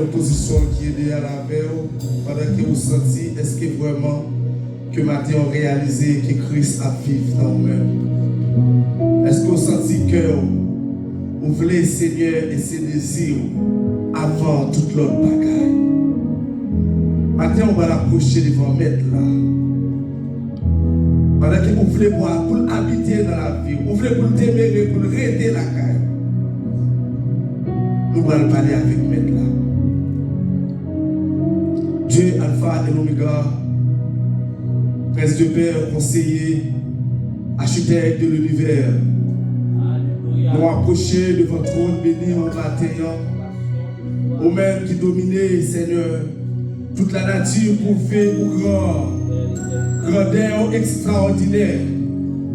l'opposition qui est derrière la veille, pendant que vous sentez, est-ce que vraiment que matin on réalisé que Christ a vécu dans vous-même? Est-ce que vous sentez que vous voulez Seigneur et ses désirs avant toute l'autre bagaille? Matin on va l'approcher devant Maître là. Pendant que vous voulez pour habiter dans la vie, vous voulez pour le démérer, pour le rester la caille. Nous allons parler avec Maître là. Dieu, Alpha et l'Oméga, Prince de Père, conseiller, architecte de l'univers, nous approcher de votre trône béni en matin, au même qui dominez, Seigneur, toute la nature pour faire ou grandeur extraordinaire,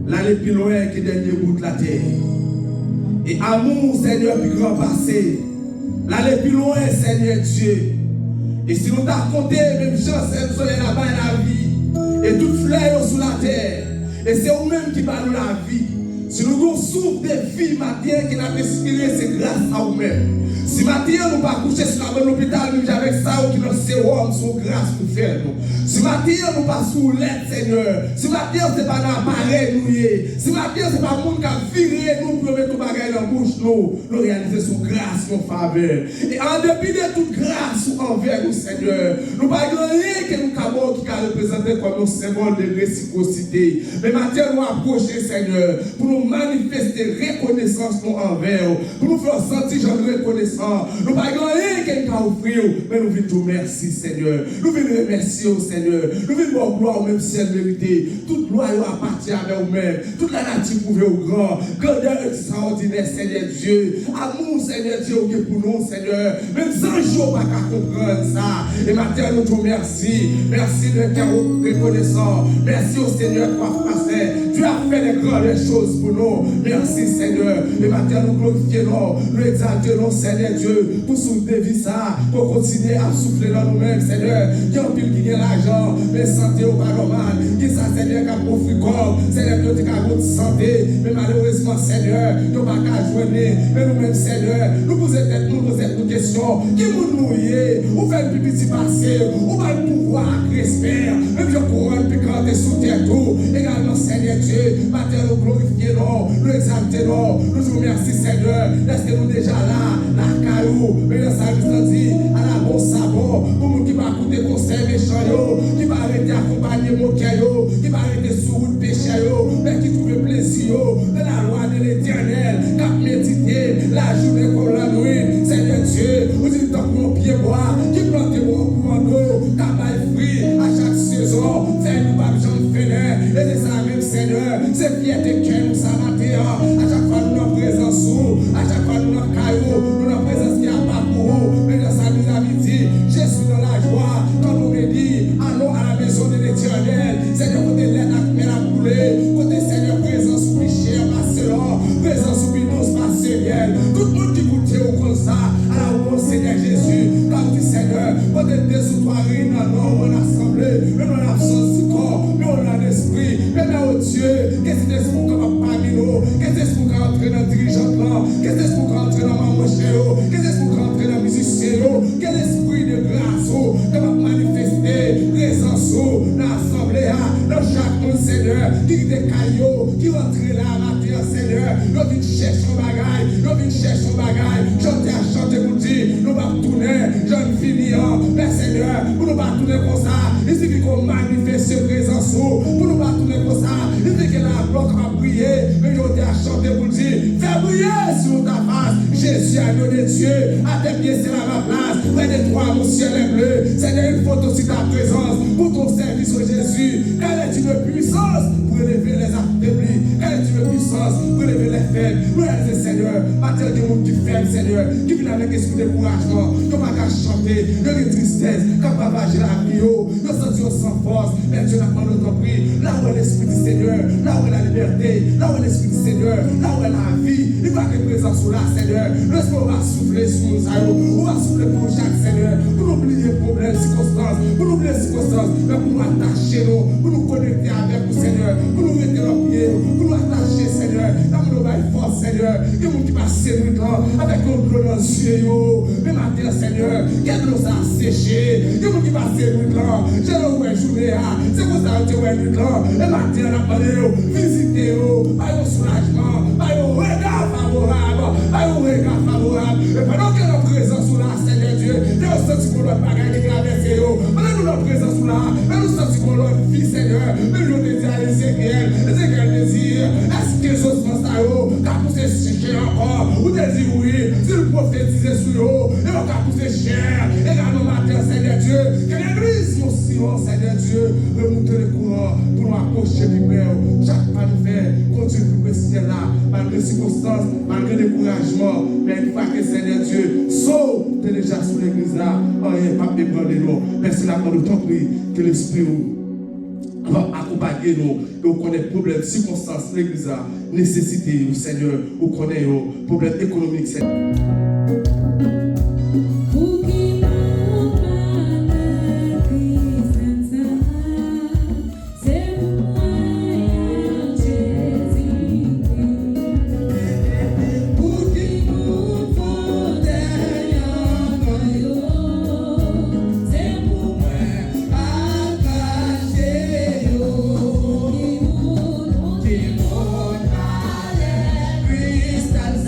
l'aller plus loin que dernier bout de la terre. Et amour, Seigneur, plus grand passé, l'aller plus loin, Seigneur Dieu. Et si nous t'avons compté, même chance, nous sommes là-bas la vie, et toute fleur sous la terre, et c'est vous-même qui parlez la vie. Si nous avons souffle de vie, matin, qui n'a pas inspiré, c'est grâce à vous-même. Si matin, nous pas coucher sur la bonne hôpital, nous avec ça, qui nous sérum, son grâce pour faire nous. Si matin, nous pas sous l'aide, Seigneur. Si matin, c'est pas dans l'appareil, nous. Si matin, c'est pas le monde qui a viré, nous, pour mettre tout bagage dans la bouche, nous réaliser son grâce, son faveur. Et en dépit de toute grâce envers nous, Seigneur, nous pas rien que nous avons qui a représenté comme un symbole de réciprocité. Mais matin, nous approcher, Seigneur, pour nous manifester reconnaissance nous envers, pour nous faire sentir genre de reconnaissance. Nous pas rien que nous avons offert, mais nous venons te merci, Seigneur. Nous venons remercier, Seigneur. Nous venons voir gloire au même ciel mérité. Toute gloire appartient à vous-même. Toute la nature pouvait au grand. Grandeur extraordinaire, Seigneur Dieu. Amour, Seigneur Dieu, pour nous, Seigneur. Même sans jour, pas qu'à comprendre ça. Et maintenant, nous te remercions. Merci de cœur reconnaissant. Merci au Seigneur pour passer. Tu as fait des grandes choses pour nous. Merci, Seigneur. Et maintenant, nous glorifions, nous exaltons, Seigneur Dieu, pour soulever ça, pour continuer à souffler dans nous-mêmes, Seigneur. Il y a un pile qui gagne l'argent, mais santé au pas normal. Qui ça, Seigneur, qui a profité corps, Seigneur, qui a de santé, mais malheureusement, Seigneur, qui n'a pas qu'à joindre, mais nous-mêmes, Seigneur, nous posons nos questions. Qui nous nouiller, ou fait le petit passé, ou va le pouvoir, j'espère, même je couronne, puis quand sous terre tout, également, Seigneur Dieu, matin, nous glorifions, nous exaltons, nous vous remercions, Seigneur, laissez-nous déjà là, la caillou, mais le service dit, à la bon sabot, pour nous qui va coûter conseil méchant, qui va arrêter accompagner mon caillou, qui va arrêter sous route péché, mais qui trouve plaisir de la loi de l'éternel, qui a médité la journée comme la nuit, Seigneur Dieu, vous dites tant que mon pied bois, qui plante mon commando, qui a mal fruit à chaque saison, c'est nous pas besoin de faire, et c'est ça même, Seigneur, c'est fierté que nous ça matin, à chaque fois nous en présence, à chaque fois nous en caillou, nous en présence qui a pas pour vous, mais dans sa vis-à-vis dit, je suis dans la joie, quand nous me dit, allons à la maison de l'éternel, Seigneur, côté l'aide à faire la poulet, côté Seigneur, présence ou péché, Barcelone, présence ou binous, Marseillais, tout le monde qui goûtait au comme ça, à la haut, Seigneur Jésus, quand tu Seigneur, côté des soutoirines, non, on assemblée, mais on absence du corps, mais on a l'esprit, mais oh Dieu, qu'est-ce que c'est pour qu'on va parmi nous, qu'est-ce que c'est pour qu'on entre dans le dirigeant là, qu'est-ce que c'est pour qu'on entre dans ma moche, qu'est-ce que c'est pour qu'on entre dans la musicien, quel esprit de grâce, qu'on va manifester, présence, dans l'assemblée, dans chaque monde, Seigneur, qui des caillots, qui rentre là, matin, Seigneur, nous venons chercher son bagage, nous venons chercher son bagage, chanter à chanter pour dire, nous allons tourner, j'en finis, mais Seigneur, pour nous pas tourner comme ça, il suffit qu'on manifeste présence, pour nous pas tourner comme ça, il suffit que la bloc va briller, mais nous à chanter pour dire, fais briller sur ta face, Jésus, agneau de Dieu, à tes pieds, c'est là ma place, près de toi, mon ciel est bleu, Seigneur, il faut aussi ta présence, pour ton service, oh Jésus, quelle est une puissance pour élever les affaiblis, quelle est une puissance pour élever les faibles, nous réaliser, Seigneur, matin de monde qui faible, Seigneur, qui vient avec esprit de découragement, qui va qu'à chanter, de tristesse, capable d'agir la vie, nous sentir sans force, mais Dieu n'a pas notre prix, là où est l'esprit du Seigneur, là où est la liberté, là où est l'esprit du Seigneur, là où est la vie, il va être présent sur la Seigneur, l'esprit va souffler sur nous, on va souffler pour chaque Seigneur, pour nous oublier les problèmes, circonstances, pour nous oublier les circonstances, mais pour nous attacher, pour nous connecter avec vous, Seigneur, pour nous mettre nos pieds, pour nous attacher, Seigneur, dans nos force, Seigneur, que nous qui va passé avec l'eau dans les yeux. Mais matin, Seigneur, quel l'eau ça a séché. Il y a qui passe nuit là. J'ai le journée. C'est pour ça que tu es nuit là. Et matin, on a parlé, visitez, pas un soulagement, pas un regard favorable, pas un regard favorable. Et pendant que notre présence là, Seigneur Dieu, nous sentons qu'on doit pas gagner traverser. Pendant que notre présence là, nous sentons qu'on doit vivre, Seigneur. Mais nous disons à Ézéchiel désire, est-ce que je pense à eux, car pour ces chercher encore, ou désir oui, si le prophétisait sur eux, et on a poussé cher, et là nos matins, Seigneur Dieu, que l'église, mon silence, Seigneur Dieu, remonte le courant pour nous approcher du Père. Chaque pas nous fait, continue pour rester là, malgré les circonstances, malgré le découragement, mais une fois que Seigneur Dieu, saute déjà sur l'église là, rien pas ébranler nous. Merci là pour le temps que l'Esprit va accompagner nous, et on connaît problèmes, circonstances, l'église là, nécessité, Seigneur, on connaît problèmes économiques, Seigneur. Crystal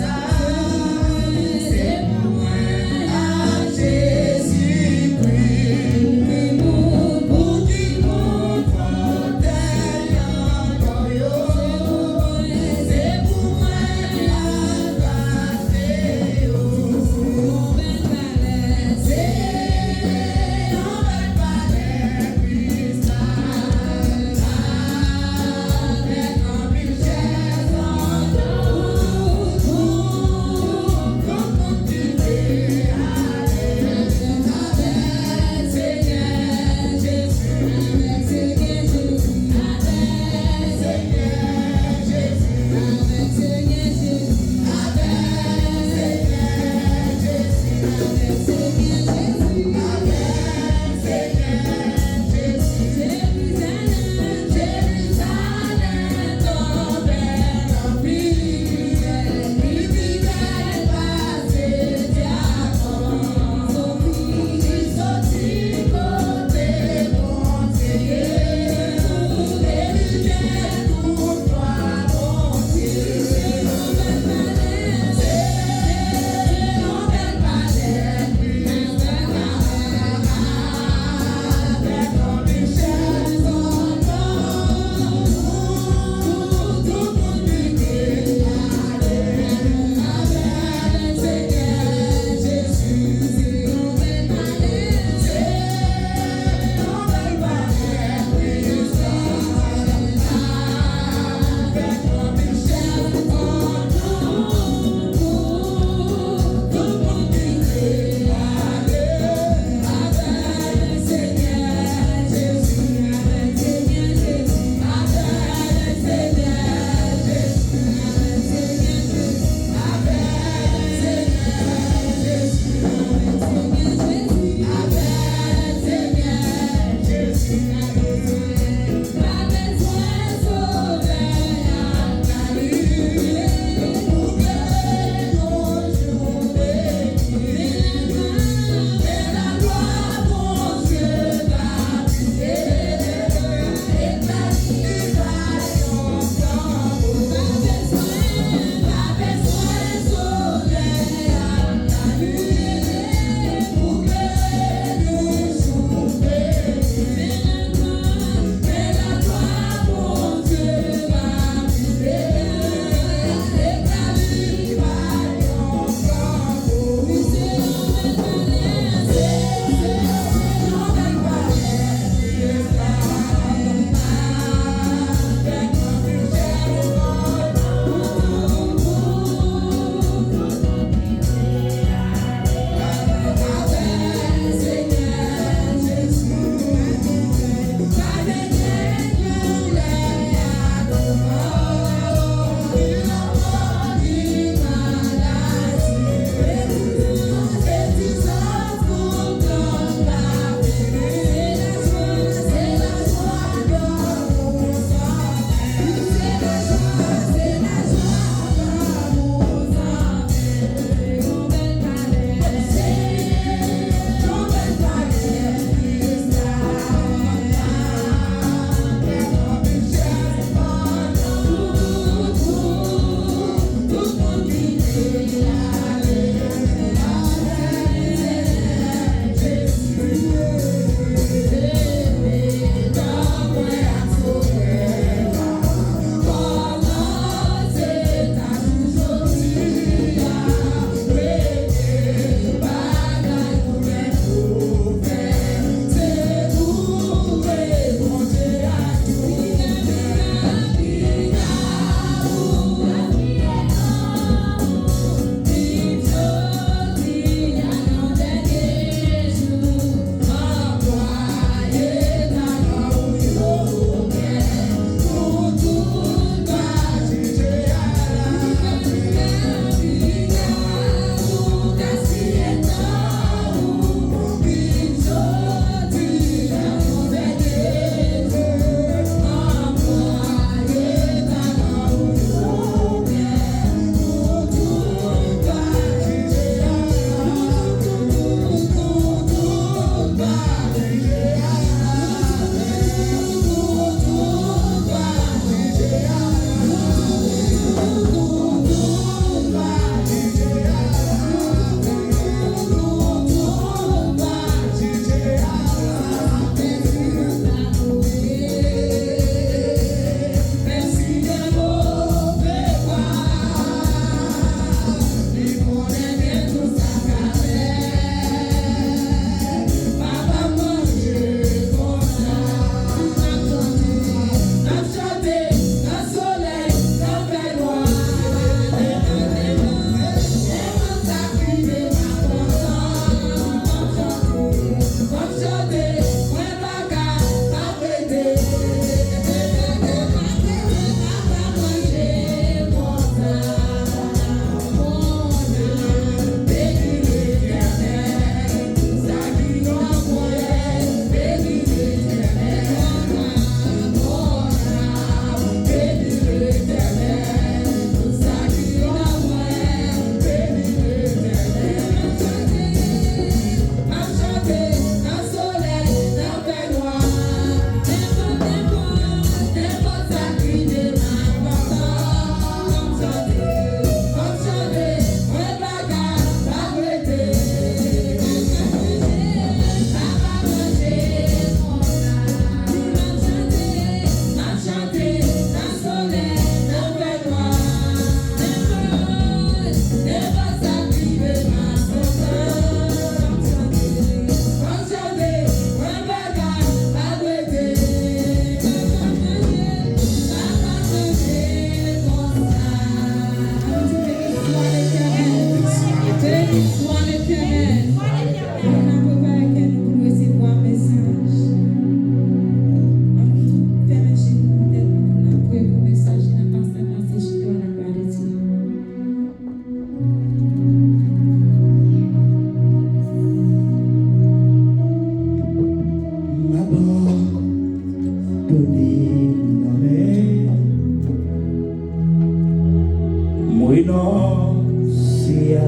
renoncé à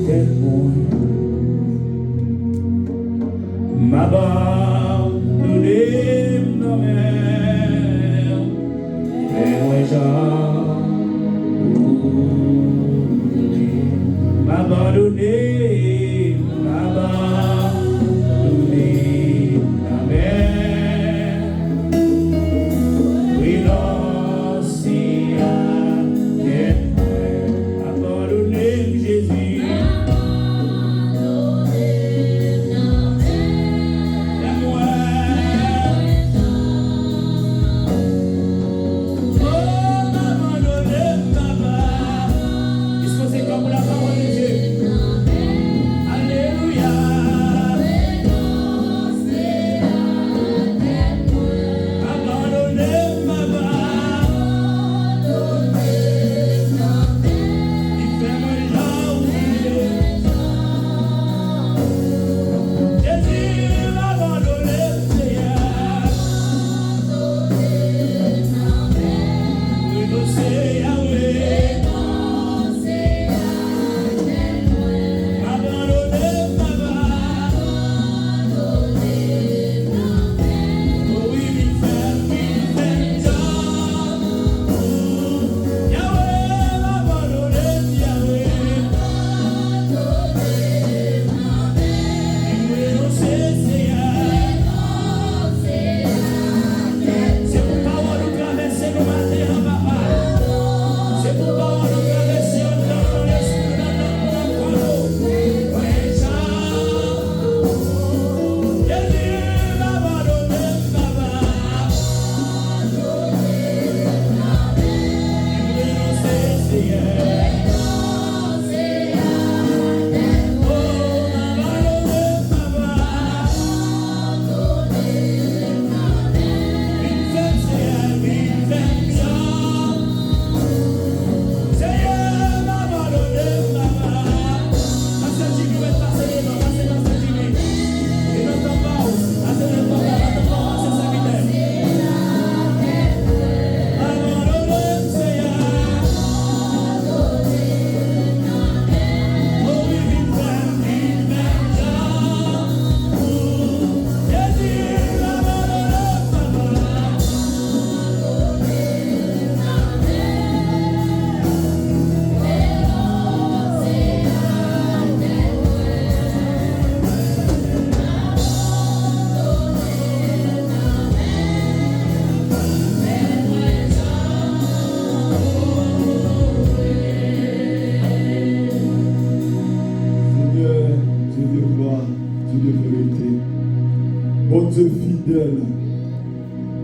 tel point. M'abandonner, non mais, et moi m'abandonner, la mer, renoncer à tes points, abandonner Jésus.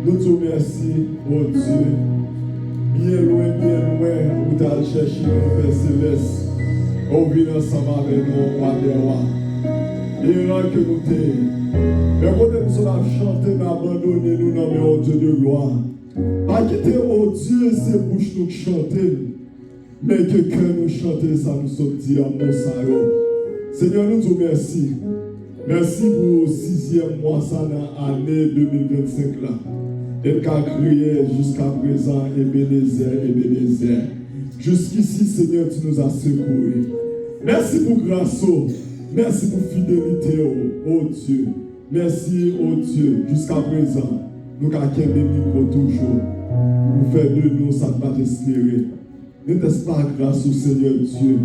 Nous te remercions, oh Dieu, bien loin, où tu as cherché nos Père Céleste, au venir ensemble avec nous, roi des rois. Et là que nous t'aimons. Mais quand nous sommes chantés, nous abandonnés, nous nommons, oh Dieu de gloire. Pas quitter, oh Dieu, ces bouches nous chanter, mais que cœur nous chanter, ça nous sortit en mon salaud. Seigneur, nous te remercions. Merci pour le 6e mois ça dans l'année 2025 là. Elle a créé jusqu'à présent Ebenezer. Jusqu'ici, Seigneur, tu nous as secourus. Merci pour grâce, merci pour fidélité, oh Dieu. Merci, oh Dieu, jusqu'à présent, nous avons des micros toujours. Pour faire de nous, ça va t'espérer. Ne t'es pas grâce au Seigneur Dieu.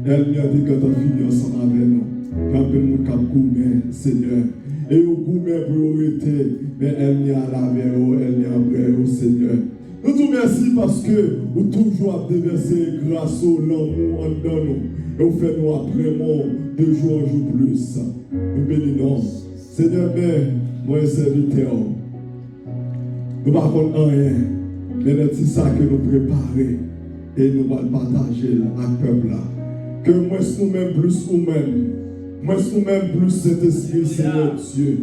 Elle vient de quand on finit ensemble avec nous. Quand nous avons gourmet, Seigneur. Et au gourmet priorité, mais elle n'y a la verre, elle n'y a vrai, au Seigneur. Nous te remercions parce que vous toujours déverser grâce au l'amour en nous. Et vous faites nous après mon de jour en jour plus. Nous bénissons. Seigneur, mais moi serviteur, nous ne parlons rien, mais c'est ça que nous préparons et nous allons partager avec le peuple là. Que moi nous-mêmes plus nous-mêmes. Moi, nous-mêmes plus Saint-Esprit, Seigneur Dieu.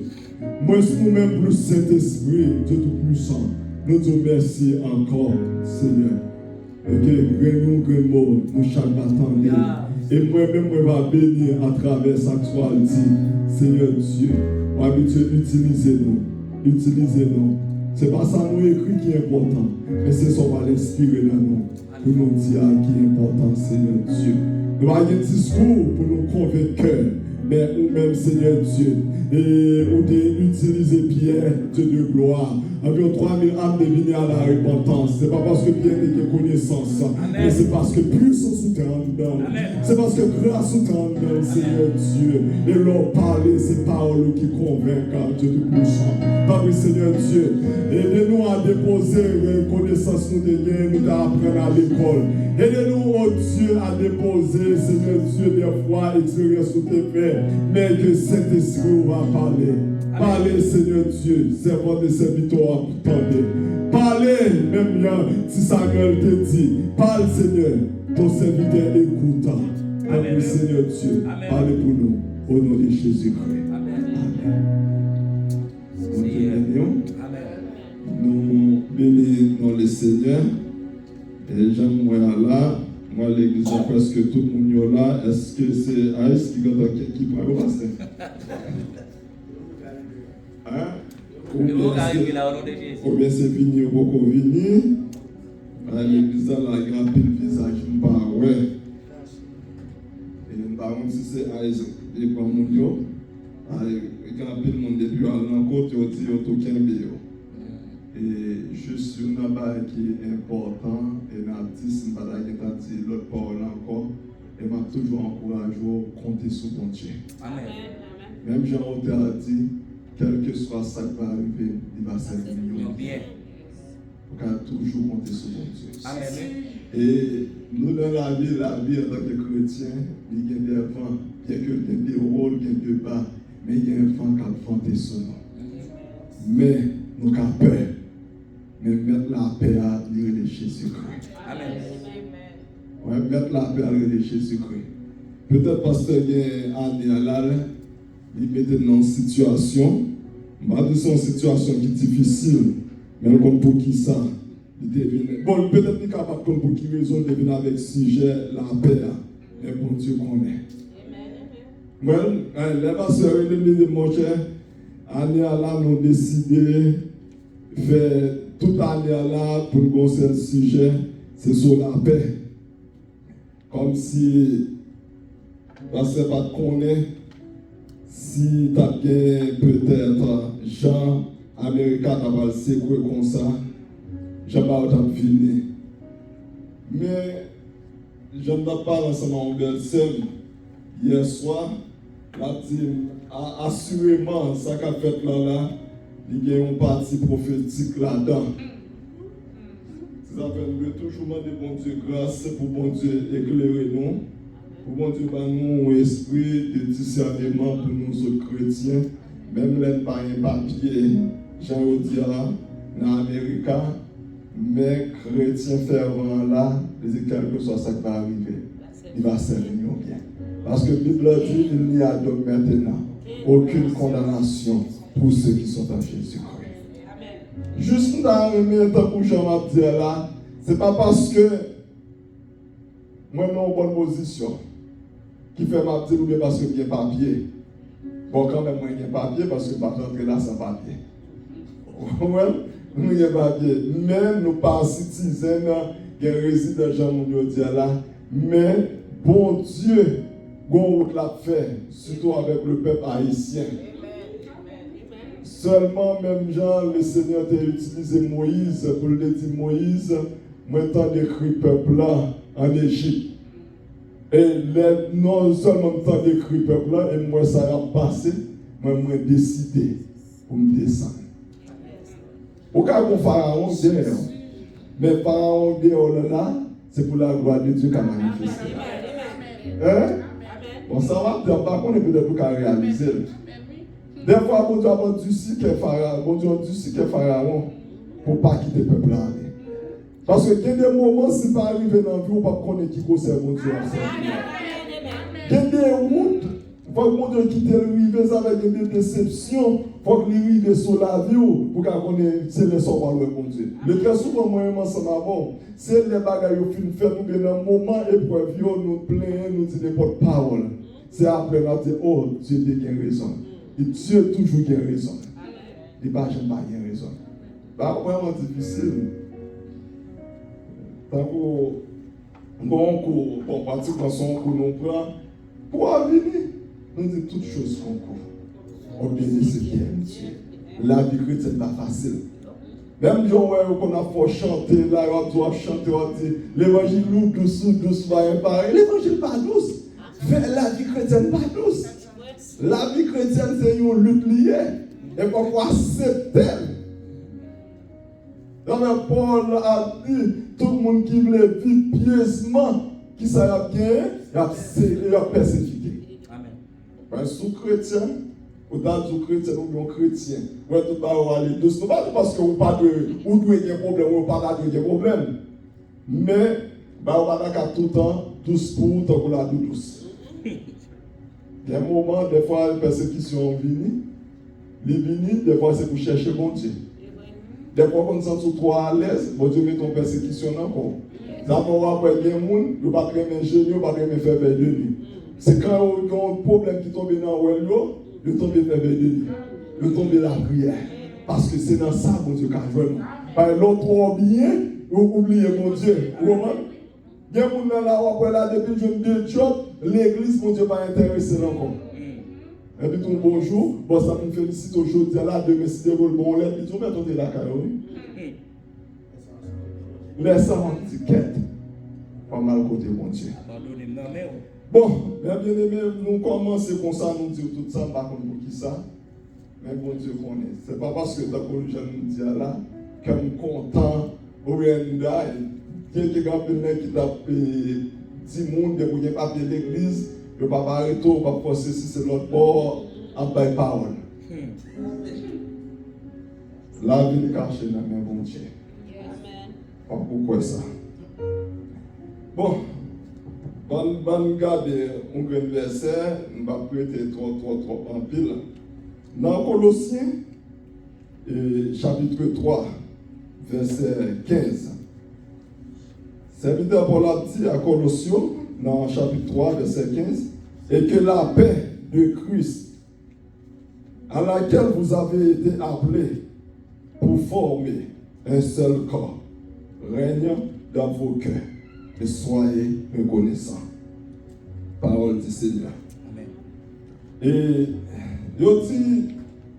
Moi, nous-mêmes plus Saint-Esprit, Dieu Tout-Puissant. Nous te remercions encore, Seigneur. Et que grand mot, nous chaque matin. Et moi-même, je vais bénir à travers sa toile, dit, Seigneur Dieu, habitué, utilisez-nous. Utilisez-nous. Ce n'est pas ça nous écrit qui est important, mais c'est ça qu'on va l'inspirer dans nous. pour nous dire qui est important, Seigneur Dieu. Nous avons un discours pour nous convaincre, mais nous-mêmes, Seigneur Dieu, et nous avons utilisé Pierre, Dieu de gloire. Environ 3000 âmes devenaient à la repentance. Ce n'est pas parce que Pierre n'était connaissance, mais c'est parce que puissance sous en dedans. C'est parce que grâce sous en dedans, Seigneur Dieu. Et leur parler, ces paroles qui convainquent, Dieu de puissant. Papa, Seigneur Dieu, aidez-nous à déposer connaissance nous de gain, nous d'apprendre à l'école. Aidez-nous, oh Dieu, à déposer, Seigneur Dieu, des fois, expérience sous tes faits, mais que cet esprit va parler. Parlez, Seigneur Dieu, servant de serviteurs, attendez. Parlez, même là, si Samuel te dit, parle, Seigneur, ton serviteur écoute. Amen, Seigneur Dieu, parlez pour nous, au nom de Jésus-Christ. Amen. Nous bénissons le Seigneur. Et j'aimerais là, moi, l'église, presque tout le monde là. Est-ce que c'est Aïs qui prend le pasteur? Ou bien c'est fini au beaucoup venir. L'église a la grande visage, ouais. Et par contre, si c'est Aïs et pas mon yo, quand le monde depuis à l'encontre, il dit aucun bio. Et juste une chose qui est important, et l'artiste m'a dit l'autre parole encore, et m'a toujours encouragé à compter sur mon Dieu. Amen. Même Jean-Auteur a dit, quel que soit ça qui va arriver, il va servir bien. On va toujours compter sur mon Dieu. Amen. Et nous, dans la vie en tant que chrétiens, il y a des vents, bien que il y a des rôles quelque part, mais il y a un vent qui a fanté sur nous. Mais nous avons peur. Mais mettre la paix à l'île de Jésus-Christ. Amen. Ouais, mettre la paix à l'île de Jésus-Christ. Peut-être parce que il mettait dans une situation, c'est une situation qui est difficile, mais pour qui ça, bon, peut-être qu'il est capable pour qui raison de venir avec le sujet la paix, mais bon Dieu connaît. Moi, les pasteurs, mon cher, année à là, nous avons décidé de faire toute année là pour nous conseiller le sujet, c'est sur la paix. Comme si, parce que pas connaît, si tu as peut-être Jean Américain qui va le secouer comme ça, je ne vais pas venir. Mais je ne vais pas ensemble en Belgique hier soir. Assurément, ça qu'a fait là, il y a une partie prophétique là-dedans. Ça fait nous toujours demander bon Dieu grâce pour bon Dieu éclairer nous, pour bon Dieu nous un esprit de discernement pour nous autres chrétiens, même les pas un papier, j'en dis là, dans l'Amérique, mais chrétiens fervents là, quel que soit ça qui va arriver, il va servir bien. Parce que la Bible dit qu'il n'y a donc maintenant aucune condamnation pour ceux qui sont en Jésus-Christ. Juste dans le même temps où je vais dire là, ce n'est pas parce que moi je suis en bonne position qui fait ma dire ou bien parce que j'ai papier. Bon, quand même, moi j'ai papier parce que je ne vais pas rentrer là sans papier. Oui, nous j'ai papier. Même nous pas citoyens qui résident dans le monde là, mais bon Dieu, qu'on l'a fait, surtout avec le peuple haïtien. Seulement, même Jean, le Seigneur a utilisé Moïse pour le dire Moïse, maintenant décrit peuple là en Égypte. Et non seulement temps décrit peuple là, et moi ça a passé, moi j'ai décidé pour me descendre. Au cas où Pharaon dehors, mais Pharaon dehors là, c'est pour la gloire de Dieu qui a manifesté. Hein? Bon, ça va, par contre, on peut peut-être pas réaliser. Des fois, bon Dieu a vendu si que Pharaon, bon Dieu a dit si que Pharaon pour pas quitter le peuple là. Parce que il y a des moments, si pas arrivé dans la vie, on ne peut pas connaître qui concerne mon Dieu. Il y a des routes, il faut que mon Dieu quitte le rive avec des déceptions, il faut que les rives sur la vie pour qu'on connaisse les sorts de mon Dieu. Le très souvent, moi, ça m'a bon. C'est les bagages qui nous fait, nous bien dans un moment épreuve, nous plaignons, nous disons n'importe parole. C'est après, on dit, oh, Dieu a raison. Et Dieu toujours a raison. Il n'a jamais raison. C'est vraiment difficile. Tant que Bon, pratiquement son cours nous prend pour venir. Nous disons toutes choses qu'on court. On bénit ce qui est. La vie chrétienne n'est pas facile. Même si on a fait chanter, là, on doit chanter, on dit l'évangile nous douce, va pareil. L'évangile pas douce. La vie chrétienne pas douce. La vie chrétienne, c'est une lutte liée. Et pourquoi c'est tel? Dans le Paul a dit, tout le monde qui veut vivre pieusement, qui ça bien, il a persécuté. Amen. Sous chrétien, ou dans tout chrétien, ou non chrétien, ou tout va aller douce. Non pas parce que vous pas de, ou doit y avoir problème, ou pas de problème. Mais, on va pas tout le temps, douce pour vous, tant que la douce. Il y a un moment, des fois, les persécutions viennent. Les vignes, des fois, c'est pour chercher mon Dieu. Des fois, quand on se sent trop à l'aise, bon Dieu met ton persécution encore. D'abord, après, il y a des gens qui ne pas très ingénieux, pas très faire faire de lui. C'est quand il y a un problème qui tombe dans le well, il tombe faire de lui. Il tombe la prière. Parce que c'est dans ça, mon Dieu, quand vraiment. Par l'autre, trop bien, ou oubliez mon Dieu. Vous comprenez? Il y a des gens qui après là, depuis que je me dis job, l'église, mon Dieu, pas intéressé encore. Et puis tout bonjour, bon ça me félicite aujourd'hui, là, demain si tu veux le bon lait, puis tu mets ton là, carré. Laisse ça en étiquette. Pas mal côté mon Dieu. Bon, bien aimé, nous commençons comme ça, nous disons tout ça, par contre, pour qui ça? Mais bon Dieu connaît. Ce n'est pas parce que d'accord, je nous dis là, que je suis content, ou bien, il y a quelqu'un qui t'a dit, monde, de vous pas de l'église. Je ne vais pas arrêter, je ne vais pas forcer si c'est notre bord en bas parole. La vie est cachée dans mes bon Dieu. Pourquoi ça? Bon, on garder un grand verset, on va prêter trop en pile. Dans Colossiens, chapitre 3, verset 15. Serviteur Paul a dit à Colossiens, dans chapitre 3, verset 15, et que la paix de Christ, à laquelle vous avez été appelés pour former un seul corps, règne dans vos cœurs et soyez reconnaissants. Parole du Seigneur. Amen. Et je dis,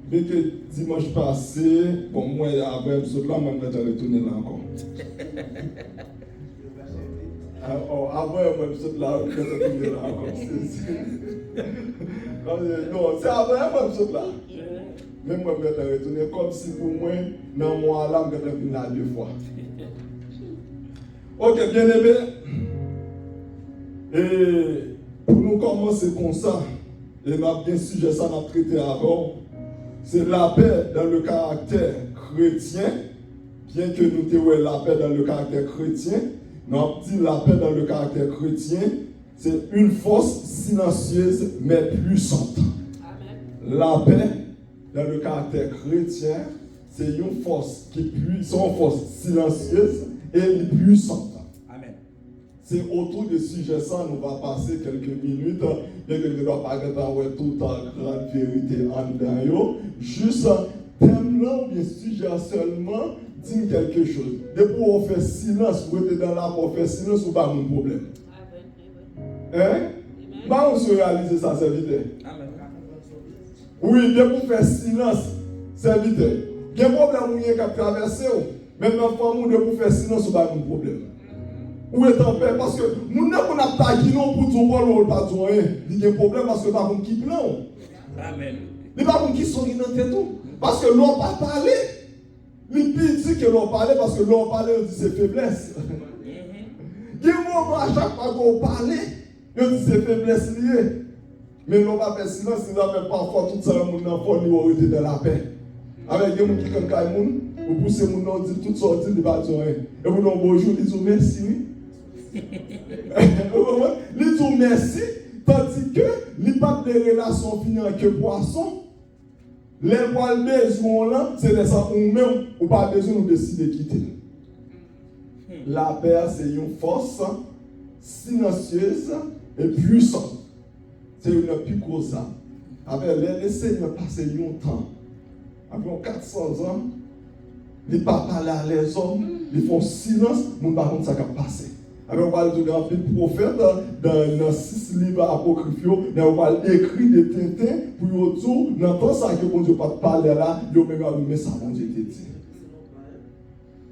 dès que dimanche passé, bon, moi, après, je là, je vais retourner là encore. Avant, je suis là, je vais retourner là encore. Non, c'est avant, je suis là. Même moi, je vais retourner comme si pour moi, dans moi, là, je vais venir là 2 fois. Ok, bien aimé. Et pour nous commencer comme ça, et bien sujet ça, on a traité avant, c'est la paix dans le caractère chrétien, bien que nous ayons la paix dans le caractère chrétien, mais on dit la paix dans le caractère chrétien, c'est une force silencieuse mais puissante. Amen. La paix dans le caractère chrétien, c'est une force qui puisse, une force silencieuse et puissante. Amen. C'est autour de ce sujet ça, nous va passer quelques minutes, bien que nous ne doit pas avoir toute la vérité en dedans. Juste thème là, bien sujet seulement, dit quelque chose. Depuis qu'on fait silence, vous êtes dans la pour faire silence, ou pas mon problème. Hein? Bah, on se réalise ça, serviteur. Oui, depuis qu'on fait silence, serviteur. Il y a un problème qui a traversé, même dans la famille, depuis qu'on fait silence, ou pas mon problème. Où est en paix? Parce que nous n'avons pas dit non pour tout le monde, pas tout rien. Il y a un problème parce que pas qu'on qui plan. Amen. Il n'y a pas qu'on qui sont dans tête tout. Parce que l'on pas parlé. Il dit que l'on parlait parce que l'on parlait, on dit c'est faiblesse. Il y a un moment à chaque fois qu'on parlait, on dit c'est faiblesse liée. Mais l'on va faire silence, il va faire parfois tout ça, on a pas été dans la paix. Avec des gens qui comme Kaimoun, vous poussez mon nom, dit toutes sortes de bâtons. Et vous dites bonjour, ils disent merci. Ils disent merci, tandis que les pas de relations finissent que poisson. Les poils besoin là, c'est de ça ou même ou pas besoin de décider de quitter. La paix, c'est une force silencieuse et puissante. C'est une plus grosse âme. Avec les Seigneurs passé un temps, environ 400 ans, les pas parler à les hommes, ils font silence, nous ne savons pas ça qui a passé. Alors, on va dire un film prophète dans 6 livres apocryphes, mais on va écrire des tintins pour autour, dans tout ça que bon Dieu pas parler là, il même a mis ça, bon Dieu te dit.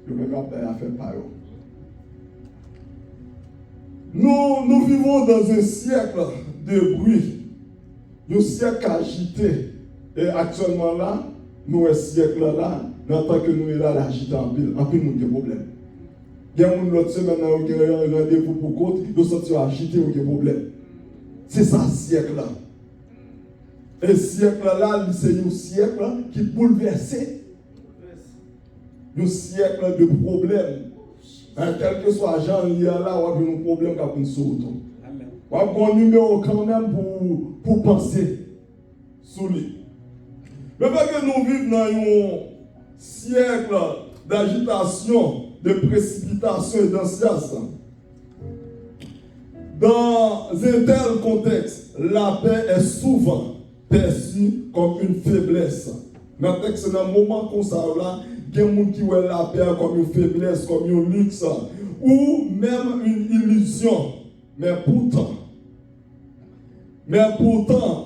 Il même a fait par eux. Nous vivons dans un siècle de bruit, un siècle agité. Et actuellement là, nous, un siècle là, dans tant que nous sommes là, l'agité en pile, nous avons des problèmes. Il y a une autre semaine, qui a un rendez-vous pour côté, nous sommes agités, nous avons des problèmes. C'est ça, siècle là. Et siècle là, c'est un siècle qui bouleverse. Un siècle de problèmes. Quel que soit Jean là, on a un problème qui a une solution. On a un numéro quand même pour penser sur lui. Le fait que nous vivons dans un siècle d'agitation, de précipitation et d'anxiété, dans un tel contexte, la paix est souvent perçue comme une faiblesse. Dans un moment comme ça, il y a des gens qui voient la paix comme une faiblesse, comme un luxe, ou même une illusion. Mais pourtant,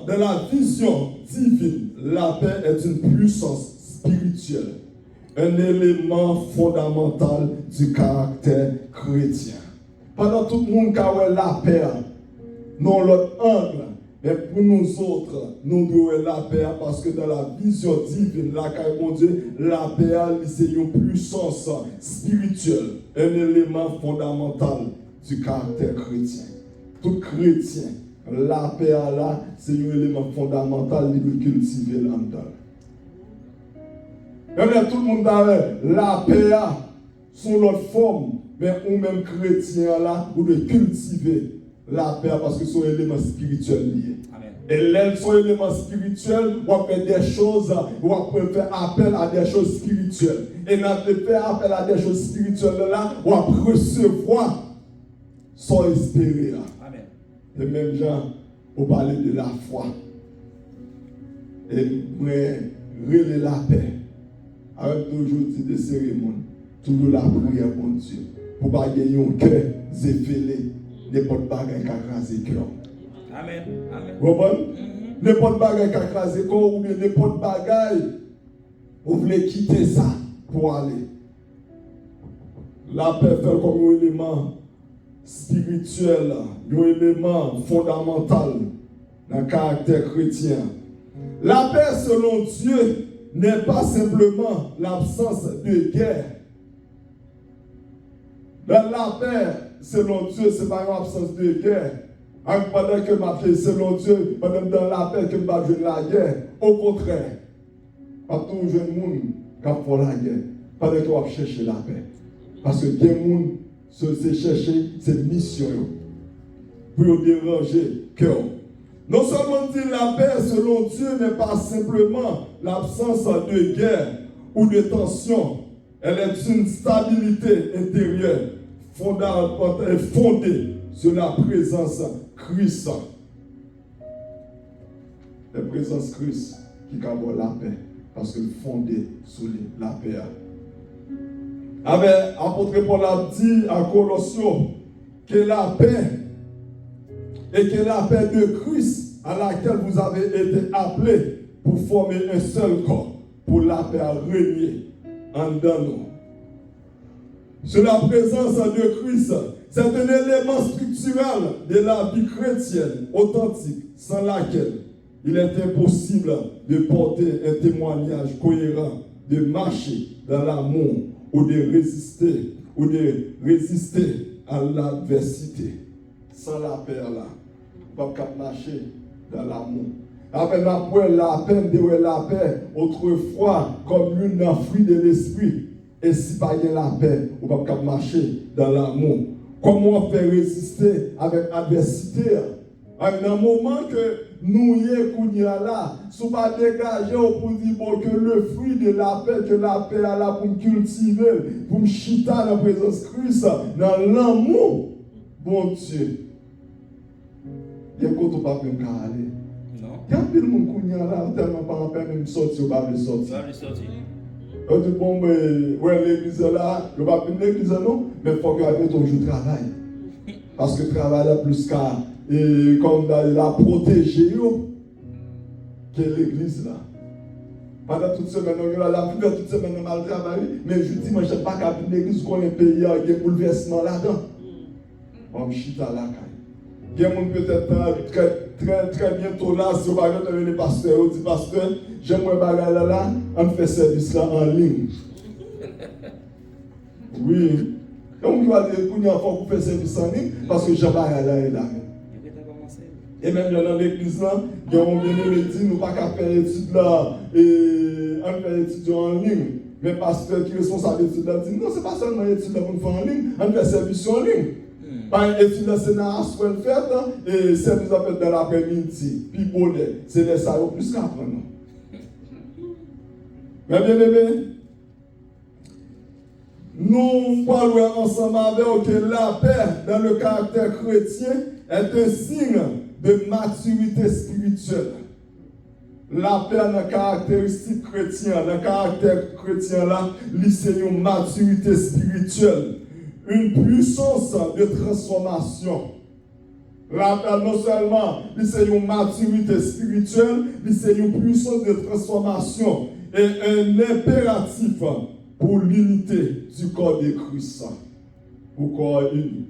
dans la vision divine, la paix est une puissance spirituelle, un élément fondamental du caractère chrétien. Pendant tout le monde qui a la paix, non l'autre angle, mais pour nous autres, nous devons la paix parce que dans la vision divine, mon Dieu, la paix c'est une puissance spirituelle, un élément fondamental du caractère chrétien. Tout chrétien, la paix là, c'est un élément fondamental de cultiver l'âme. Même tout le monde a la paix sous l'autre forme, mais ou même chrétien là, ou de cultiver la paix parce que c'est un élément spirituel lié. Amen. Et l'aile son élément spirituel, on fait des choses, on peut faire appel à des choses spirituelles. Et dans le faire appel à des choses spirituelles là, on va recevoir sans espérer. Amen. Et même gens, on parlait de la foi. Et moi, relayer la paix. Avec toujours des cérémonies, toujours la prière pour Dieu. Pour ne pas gagner un cœur zéphélé, n'importe quoi qui a crasé le cœur. Amen. Vous comprenez? N'importe quoi qui a crasé le cœur, ou bien n'importe quoi, vous voulez quitter ça pour aller. La paix fait comme un élément spirituel, un élément fondamental dans le caractère chrétien. La paix selon Dieu n'est pas simplement l'absence de guerre. Dans la paix, selon Dieu, ce n'est pas une absence de guerre. Pendant que ma paix, selon Dieu, pendant dans la paix, que je vais la guerre. Au contraire, pas tout jeune monde qui a fait la guerre. Pendant que tu chercher la paix. Parce que les gens, c'est chercher, c'est mission. Pour déranger le cœur. Non seulement dit la paix selon Dieu n'est pas simplement l'absence de guerre ou de tension, elle est une stabilité intérieure fondée sur la présence Christ. La présence Christ qui a la paix parce qu'elle est fondée sur la paix. Avec l'apôtre Paul a dit à Colossiens que la paix et que la paix de Christ à laquelle vous avez été appelés pour former un seul corps, pour la paix régner en nous. Sur la présence de Christ, c'est un élément structurel de la vie chrétienne authentique, sans laquelle il est impossible de porter un témoignage cohérent, de marcher dans l'amour ou de résister à l'adversité. Sans la paix là, on ne peut pas marcher dans l'amour. Avec la peine de la paix, autrefois comme une fruit de l'esprit. Et si pas y a la paix, on ne peut pas marcher dans l'amour. Comment faire résister avec l'adversité? Dans un moment que nous y a là, si on va dégager pour dire bon, que le fruit de la paix, que la paix est là pour me cultiver, pour me chiter dans la présence de Christ, dans l'amour, bon Dieu. Il y a quoi tu pas même aller? Non. Il y a un peu de monde qui est là, tellement pas en peine de sortir, on va le sortir. On dit bon, ouais, l'église est là, je ne vais pas l'église non, mais il faut que tu aies ton jour de travail. Parce que travail là plus qu'à comme la protéger que l'église là. Pendant toute semaine, on a la plupart toute semaine, on a le travail, mais je dis, moi, je ne sais pas qu'à l'église qu'on est payé, il y a des bouleversements là-dedans. On chita là, il y a des gens peut-être très bientôt là, si on va regarder les pasteurs, on dit, pasteur, j'aimerais bagarre là, on fait service là en ligne. Oui. Donc, on va dire, qu'on a pour faire service en ligne, parce que j'ai bagarre là et là. Et même dans l'église là, il y a un bien dit, nous ne pouvons pas faire l'étude là, et on fait l'étude en ligne. Mais le pasteur qui est responsable de l'étude là dit, non, ce n'est pas seulement l'étude là pour nous faire en ligne, on fait service en ligne. Par l'étude là, c'est dans la semaine faite, et service en fait dans l'après-midi. Puis bonnet, c'est des salauds plus qu'apprendre. Mais bien aimé, nous parlons ensemble avec que la paix dans le caractère chrétien est un signe de maturité spirituelle. La paix dans le caractéristique chrétien, dans le caractère chrétien là, c'est une maturité spirituelle, une puissance de transformation. La paix non seulement c'est une maturité spirituelle, c'est une puissance de transformation et un impératif pour l'unité du corps de Christ. Pour corps uni.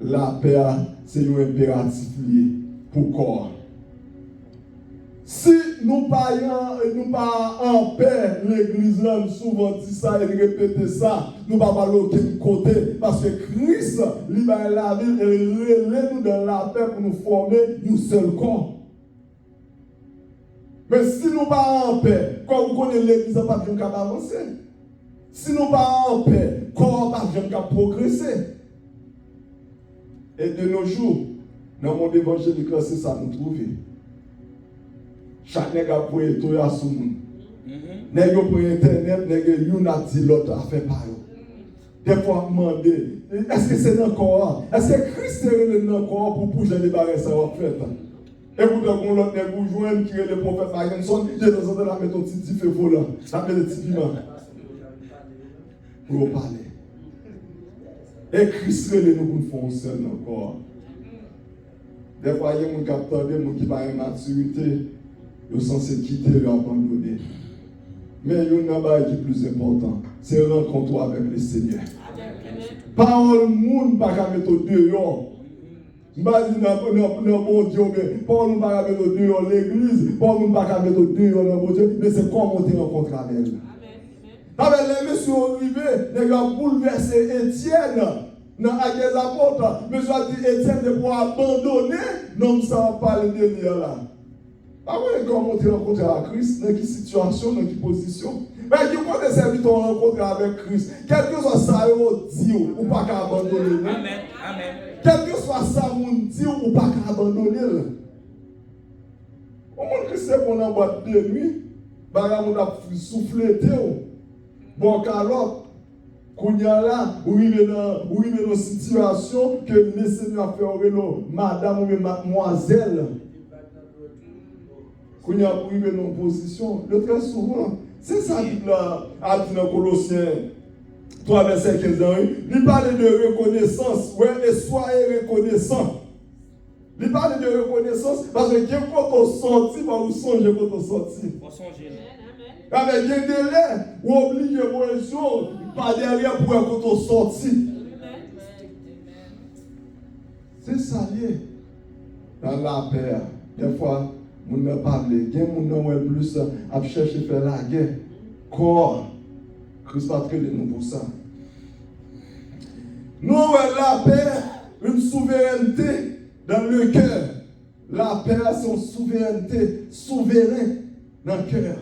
La paix, c'est un impératif lié pour corps. Si nous pas en paix, l'église là, nous souvent dit ça et répéter ça, nous ne pouvons pas aller aucun côté. Parce que Christ, libère la vie et relève nous dans la paix pour nous former un seul corps. Mais si nous ne pas en paix, quand vous connaissez l'église, nous ne pouvons pas avancer. Si nous ne pas en paix, corps ne peut pas progresser. Et de nos jours, dans le monde évangélique, c'est ça nous trouvons. Chaque nègre a pour tout à son monde. Nègre pour internet, nègre yon a dit l'autre a fait par eux. Des fois, demander, est-ce que c'est dans le corps? Est-ce que Christ est dans le corps pour bouger les barres ça va faire? Et vous devez l'autre nègre vous joindre qui est le prophète Parkinson, j'ai dans la mettre un petit feu volant. Ça fait le petit piment. Pour parler. Et Christ est nous pour nous faire seul dans le corps. Des fois, il y a des gens qui attendent, des gens qui n'ont pas de maturité. Ils sont censés quitter et abandonner. Mais il y a un chose qui est plus important, c'est rencontrer avec le Seigneur. Parole monde pas qu'à mettre dehors. Je ne dis pas non bon Dieu, mais parole monde pas qu'à mettre dehors l'église, parole monde pas qu'à mettre dehors le bon Dieu, mais c'est comment tu rencontres avec elle. Avec les messieurs arrivés, les gars bouleversé Étienne dans les apôtres. Monsieur a dit Étienne pour abandonner, non ça va parler de lui là. Ah oui, comment tu rencontres avec Christ, dans quelle situation, dans quelle position. Mais quand tu serviteurs rencontré avec Christ, quel que soit ça, dit ou pas qu'à abandonner. Amen. Amen. Quel que soit ça, on dit ou pas qu'à abandonner. Au monde Christ, on a boîte de nuit, on a soufflé. Bon, alors, quand il y a là, où il est dans une situation que le Seigneur fait madame ou mademoiselle. Quand il y a une position, le très souvent, c'est ça qu'il a dit dans Colossiens 3, verset 15. Il parle de reconnaissance, ouais, et soyez reconnaissants. Il parle de reconnaissance parce que quand on sortit, on songe quand on sortit. Avec des délais, ou obligé pour les choses, pas derrière pour quand on sortit. C'est ça lié. Dans la paix, des fois, on n'a pas parlé. Il y a des gens qui plus à chercher à faire la guerre. Corps. Christ pas traité nous pour ça. Nous avons la paix, une souveraineté dans le cœur. La paix, c'est une souveraineté, souverain dans le cœur.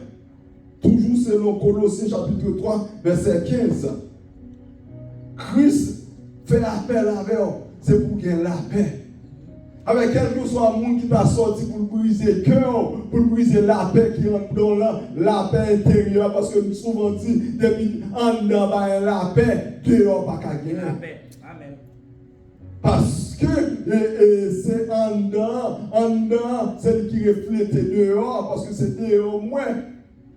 Toujours selon Colossiens chapitre 3, verset 15. Christ fait appel avec eux. C'est pour gagner la paix. Avec quel que soit le monde qui t'a sorti pour briser le cœur, pour briser la paix qui rentre dans la paix intérieure, parce que nous souvent dit, depuis en dedans, la paix, dehors, pas qu'à gagner. La paix. Amen. Parce que c'est en dedans, c'est ce qui reflète dehors, parce que c'est dehors moins.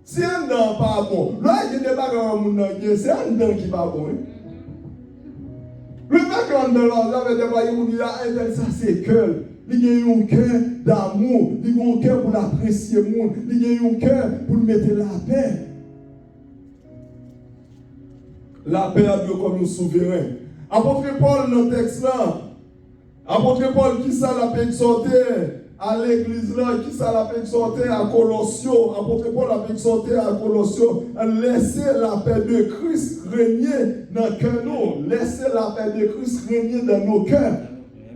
Si en dedans pas bon, là il y a des bagages au monde, c'est en dedans qui pas bon. Le mec qu'on dans l'argent, des voyous, on dit, ça c'est cœur. Il y a un cœur d'amour, il y a un cœur pour l'apprécier le monde, il y a un cœur pour mettre la paix. La paix a Dieu comme un souverain. Apôtre Paul, dans le texte là, apôtre Paul, qui ça l'a exhorté à l'église là, qui ça l'a exhorté à Colossiens, apôtre Paul l'a exhorté à Colossiens, laissez la paix de Christ régner dans cœur nous, laissez la paix de Christ régner dans nos cœurs.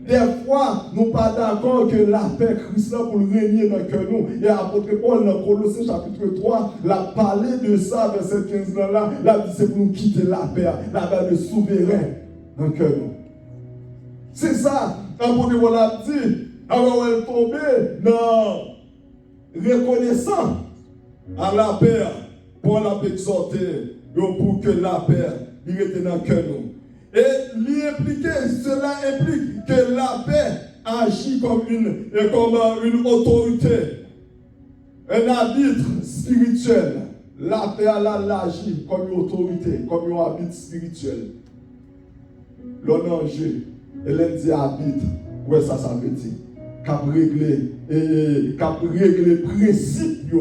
Des fois, nous ne sommes pas d'accord que la paix Christ là pour régner dans le cœur nous. Et apôtre Paul, dans Colossiens chapitre 3, l'a parlé de ça, verset 15 là, là, c'est pour nous quitter la paix de souverain dans le cœur nous. C'est ça, apôtre Paul a dit, alors elle tombait dans reconnaissant à la paix. Paul a exhorté pour que la paix était dans le cœur nous. Et cela implique que la paix agit comme une autorité, un arbitre spirituel. La paix agit comme une autorité, comme un arbitre spirituel. L'enjeu, elle dit arbitre, ouais ça veut dire. Cap régler principe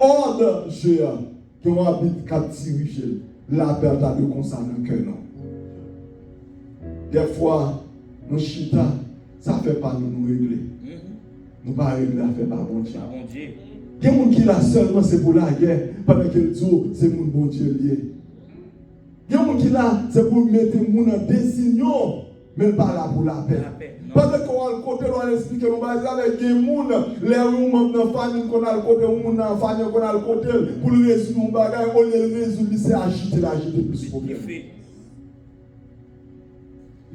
ordre géant qui ont arbitre cap diriger. La paix a de concernant que non. Des fois, nous chita, ça ne fait pas nous régler. Nous ne pas régler, ça fait pas bon Dieu. Il y a des gens qui là seulement c'est pour la guerre, pendant que Dieu c'est mon bon Dieu lié. Il y a des gens qui là c'est pour mettre les gens en décision, mais pas là pour la paix. Pendant qu'on a le côté, on va expliquer, on va dire avec des gens, les gens dans la famille, qu'on a le côté, les gens dans la famille, qu'on a le côté, pour le résoudre un bagage, on le résoudre, c'est agiter plus de problèmes.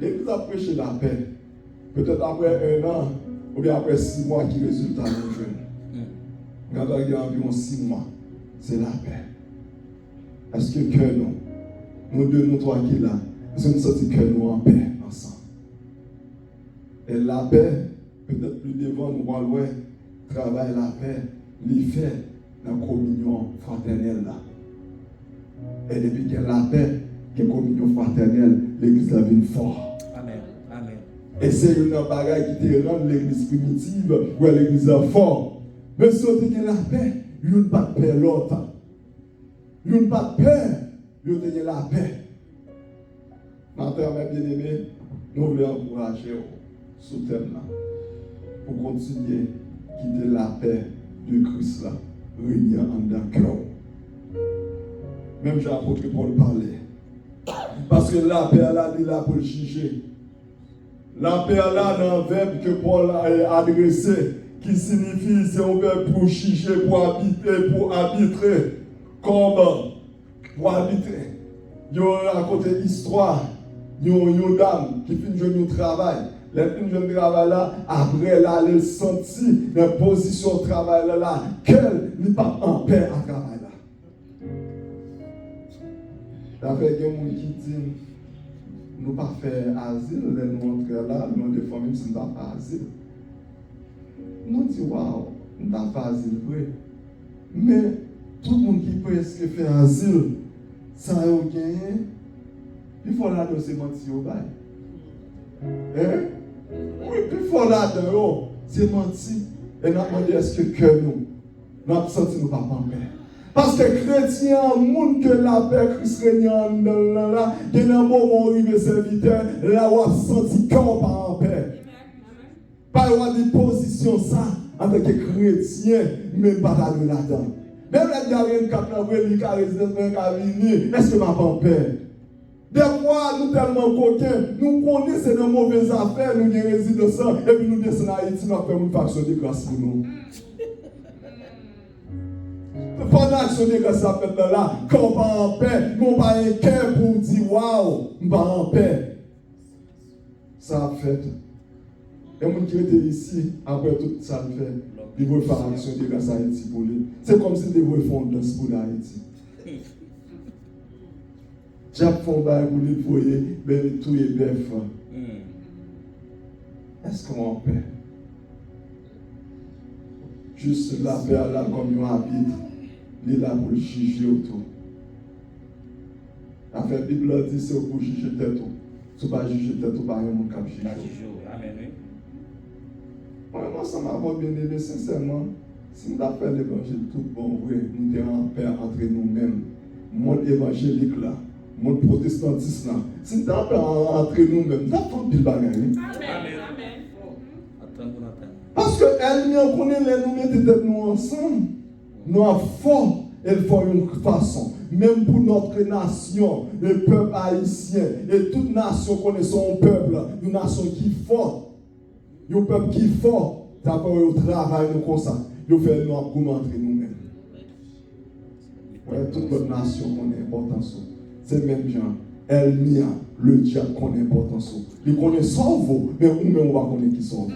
L'Église a prêché la paix. Peut-être après 1 an, ou bien après 6 mois qui résulte à nos jeunes. Regardez, il y a environ 6 mois. C'est la paix. Est-ce que cœur nous deux, nous trois qui là, est-ce que nous sommes cœur nous en paix ensemble? Et la paix, peut-être plus devant, nous allons voir, travail la paix, les fait dans la communion fraternelle là. Et depuis qu'il y a la paix, qu'il y a la communion fraternelle, l'Église a vu fort. Amen. Amen. Et c'est une bagaille qui te rend l'Église primitive, où l'Église est forte. Mais si on a la paix, il n'y a pas de paix l'autre. Il n'y a pas de paix, il y a la paix. Maintenant, mes bien-aimés, nous voulons encourager ce thème-là pour continuer à quitter la paix de Christ là, régner en d'un cœur. Même j'apprends que Paul parlait. Parce que la paix là, il est là pour le juger. La paix là, dans le verbe que Paul a adressé, qui signifie c'est un verbe pour juger, pour arbitrer. Comme pour arbitrer. Il y a à côté l'histoire, il y a une dame qui finit de jouer au travail. Elle finit de jouer au travail là, après là, elle sentit la position de travail là, qu'elle n'est pas en paix à travail là. Avec des gens qui disent, nous ne pas faire asile, nous entrons là, nous des familles, nous ne pas faire asile. Nous disons, waouh, nous ne pas faire asile, vrai. Mais tout le monde qui peut faire asile, ça a gagné, il faut là de se mentir au bail. Hein? Oui, il faut là de se mentir. Et nous avons dit, est-ce que cœur nous avons senti nous pas en paix? Parce que chrétien, monde que la paix Christ règne là, il y a un moment où il serviteur, là où on senti qu'on pas en paix. Pas avoir des positions ça, en tant que chrétien, même pas là-dedans. Même la dernière capitale, il y a est-ce que m'a pas en paix? Des fois, nous tellement coquins, nous connaissons de mauvaises affaires, nous résidons ça, et puis nous descendons à Haïti, nous faisons une faction de grâce pour nous. Pendant l'action de grâce à fait là, quand on va en paix, nous n'avons pas un cœur pour dire waouh, on va en paix. Ça a fait. Et mon qui était ici, après tout ça, il fait, il veut faire action de grâce à Haïti pour lui. C'est comme si il veut faire une danse pour Haïti. J'ai fait un bail pour lui, voyez, mais tout est bien fait. Est-ce qu'on est en paix? Juste la paix là, comme on habite. Il est là pour juger autour. La Bible dit c'est pour juger tête. Tu vas juger tête ou pas mon cap juger. Amen. Moi, ça m'a bien aimé, sincèrement. Si nous avons fait l'évangile tout bon, oui, nous sommes en paix entre nous-mêmes. Monde évangélique là, monde protestantisme là. Si nous avons paix entre nous-mêmes, nous avons fait le bagage. Amen. Parce que elle nous connaît les nous mettons nous ensemble. Nous sommes forts, elle fait une façon. Même pour notre nation, le peuple haïtien, et toute nation connaissons un peuple, une nation qui est forte. Un peuple qui est fort, d'abord au travail nous comme ça. Nous faisons nous apprendre entre nous-mêmes. Ouais, toute notre nation connaît l'importance. C'est même gens. Elle mia, le diable connaît l'importance. Il connaît sauve, mais nous-mêmes on va connaître qui sauve.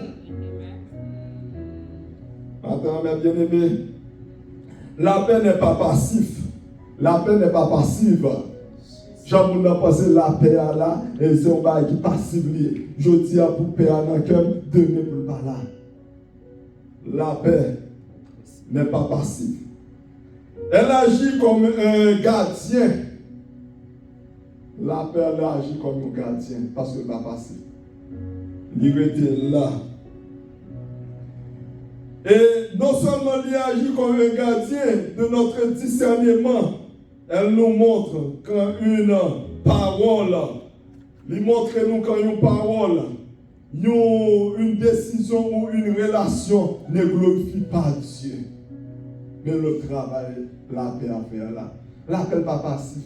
Attends, mes bien-aimés, la paix n'est pas passive. La paix n'est pas passive. J'avoue n'a passé la paix à là, et c'est un bail qui est passif. Je dis pour paix à dans cœur, demain pour le là. La paix n'est pas passive. Elle agit comme un gardien. La paix elle agit comme un gardien, parce qu'elle n'est pas passive. Il était là. Et non seulement elle agit comme un gardien de notre discernement, elle nous montre quand une parole, elle montre nous quand une parole, une décision ou une relation ne glorifie pas Dieu. Mais le travail, la paix à faire là. La paix n'est pas passive.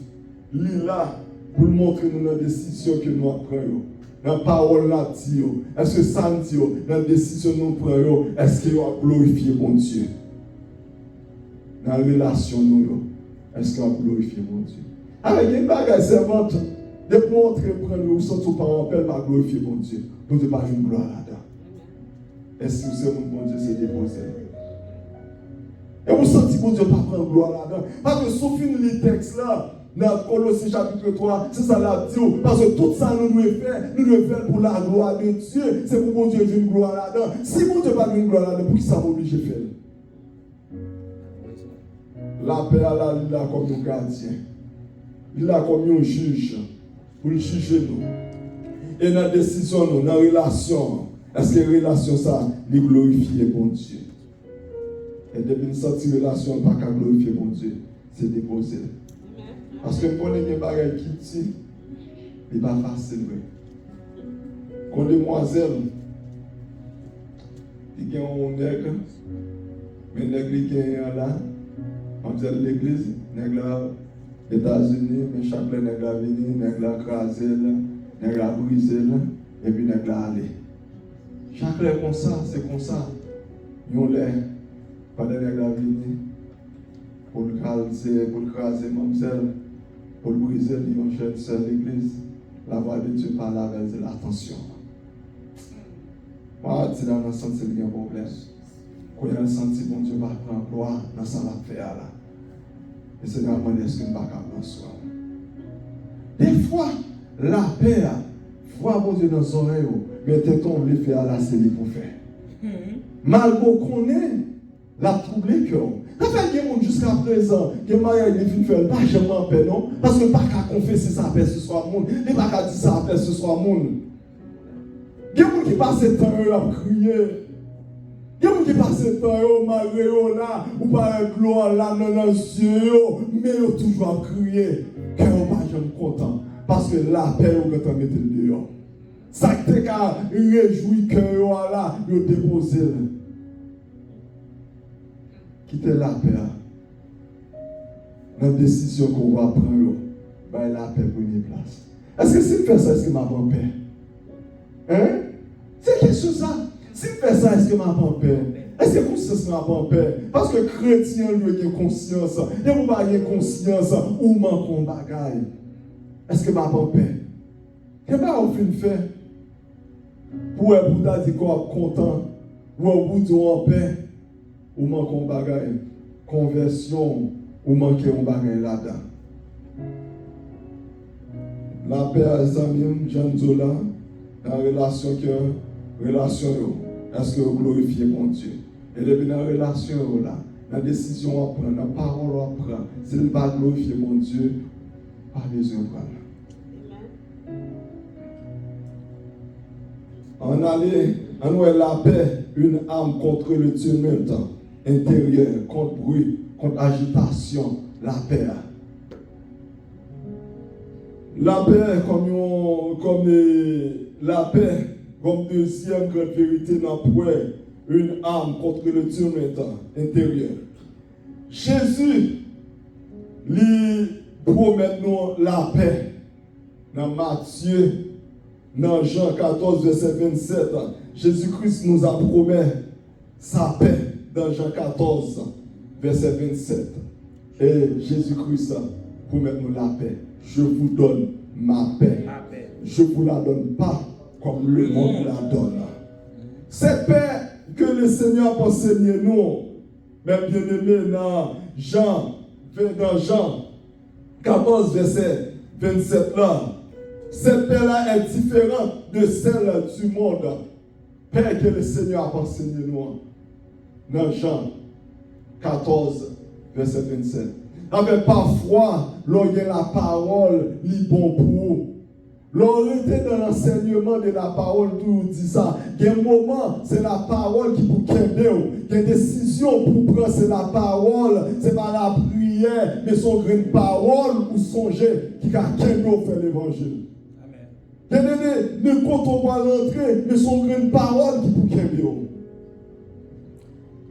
Il est là pour nous montrer nous la décision que nous prenons. Dans la parole là, est-ce que ça nous dit, dans la décision que nous prenons, est-ce qu'il va glorifier mon Dieu? Dans la relation nous, est-ce qu'il va glorifier mon Dieu? Avec une bagarre servante, de montrer, prendre le sens ou par appel, va glorifier mon Dieu. Nous ne pas une gloire là-dedans. Est-ce que vous savez, mon Dieu, c'est déposé? Et vous sentez que mon Dieu ne va pas prendre gloire là-dedans. Parce que sauf les textes là, dans Colossiens chapitre 3, c'est ça la dit. Parce que tout ça nous devons faire pour la gloire de Dieu. C'est pour mon Dieu d'une gloire là-dedans. Si mon Dieu n'a pas une gloire là-dedans, pour qui ça m'oblige de faire? La paix à la il a comme un gardien. Il a comme un juge pour le juger nous. Et dans la décision, dans la relation, est-ce que la relation ça, il glorifie mon Dieu? Et depuis une sortie de relation, pas qu'à glorifier mon Dieu, c'est déposer. Parce que quand on a des bagages qui tirent, il n'est pas facile. Quand les demoiselles, il y a un nègre, mais le nègre qui est là, on dit l'église, nègre aux États-Unis, mais chaque nègre a venu, nègre a crasé, nègre a brisé, et puis nègre a allé. Chaque lait comme ça, c'est comme ça. Ils ont l'air, pas de nègre a venu, pour le craser, mademoiselle. Pour briser les jeunes sœurs de l'église, la voix de Dieu parle avec l'attention. Moi, je dis dans le sens qu'il y a un problème. Quand il y a un senti, bon Dieu va prendre gloire dans sa affaire là. Et c'est dans le monde est-ce qu'il ne va pas prendre soin. Des fois, la paix, voix bon Dieu dans les oreilles, mais t'es-on les faire là, c'est les pour faire. Malgré qu'on est, la troublé cœur. Quand il y a des gens jusqu'à présent, qui mariage les filles faire pas jamais en paix, non? Parce que pas qu'à confesser sa paix ce soir monde, et pas qu'à dire sa paix ce soir monde. Il y a des gens qui passent le temps à crier. Il y a des gens qui passent le temps à marier là, ou par un gloire là dans les yeux, mais ils ont toujours à crier. Car ils pas jamais content. Parce que la paix, ils ont mis le dehors. Ça qui est réjoui que là, ils ont déposé. Quitter la paix. Dans la décision qu'on va prendre, ben la paix première place. Est-ce que si je fais ça, est-ce que m'a pas en paix? Hein? C'est quelque chose ça. Si je fais ça, est-ce que m'a pas en paix? Est-ce que conscience m'a pas en paix? Parce que chrétien lui a conscience. Il n'y a pas de conscience ou manque en bagaille. Est-ce que m'a pas en paix? Qu'est-ce que vous finissez de faire? Pour être Bouddha dit qu'on est content, ou un bout en paix. Ou manque un bagage, conversion, ou manque un bagage là-dedans. La paix à Zamim, Jean Zola, dans la relation est-ce que vous glorifiez mon Dieu? Et depuis dans la relation là, dans la décision à prendre, dans la parole à prendre, s'il va glorifier mon Dieu, pas besoin de prendre. On a la paix, une âme contre le tumulte intérieur, contre bruit, contre agitation, la paix. La paix comme deuxième grande vérité dans une âme contre le tumulte intérieur. Jésus lui promet nous la paix dans Matthieu, dans Jean 14, verset 27. Jésus-Christ nous a promis sa paix dans Jean 14, verset 27. Et Jésus-Christ promet nous la paix. Je vous donne ma paix. Je ne vous la donne pas comme le monde la donne. Cette paix que le Seigneur a enseigné nous, mes bien-aimés, dans Jean 14, verset 27 là, cette paix-là est différente de celle du monde. Paix que le Seigneur a enseigné nous dans Jean 14, verset 27. Avec parfois, l'on y a la parole, li bon pour vous. L'on était dans l'enseignement de la parole, tout dit ça. Il y a un moment, c'est la parole qui vous kende. Il y a une décision pour prendre, c'est la parole. C'est pas la prière, mais son grande parole ou songer qui a kende faire l'évangile. Ne compte on va l'entrer, mais son grande parole qui vous kende.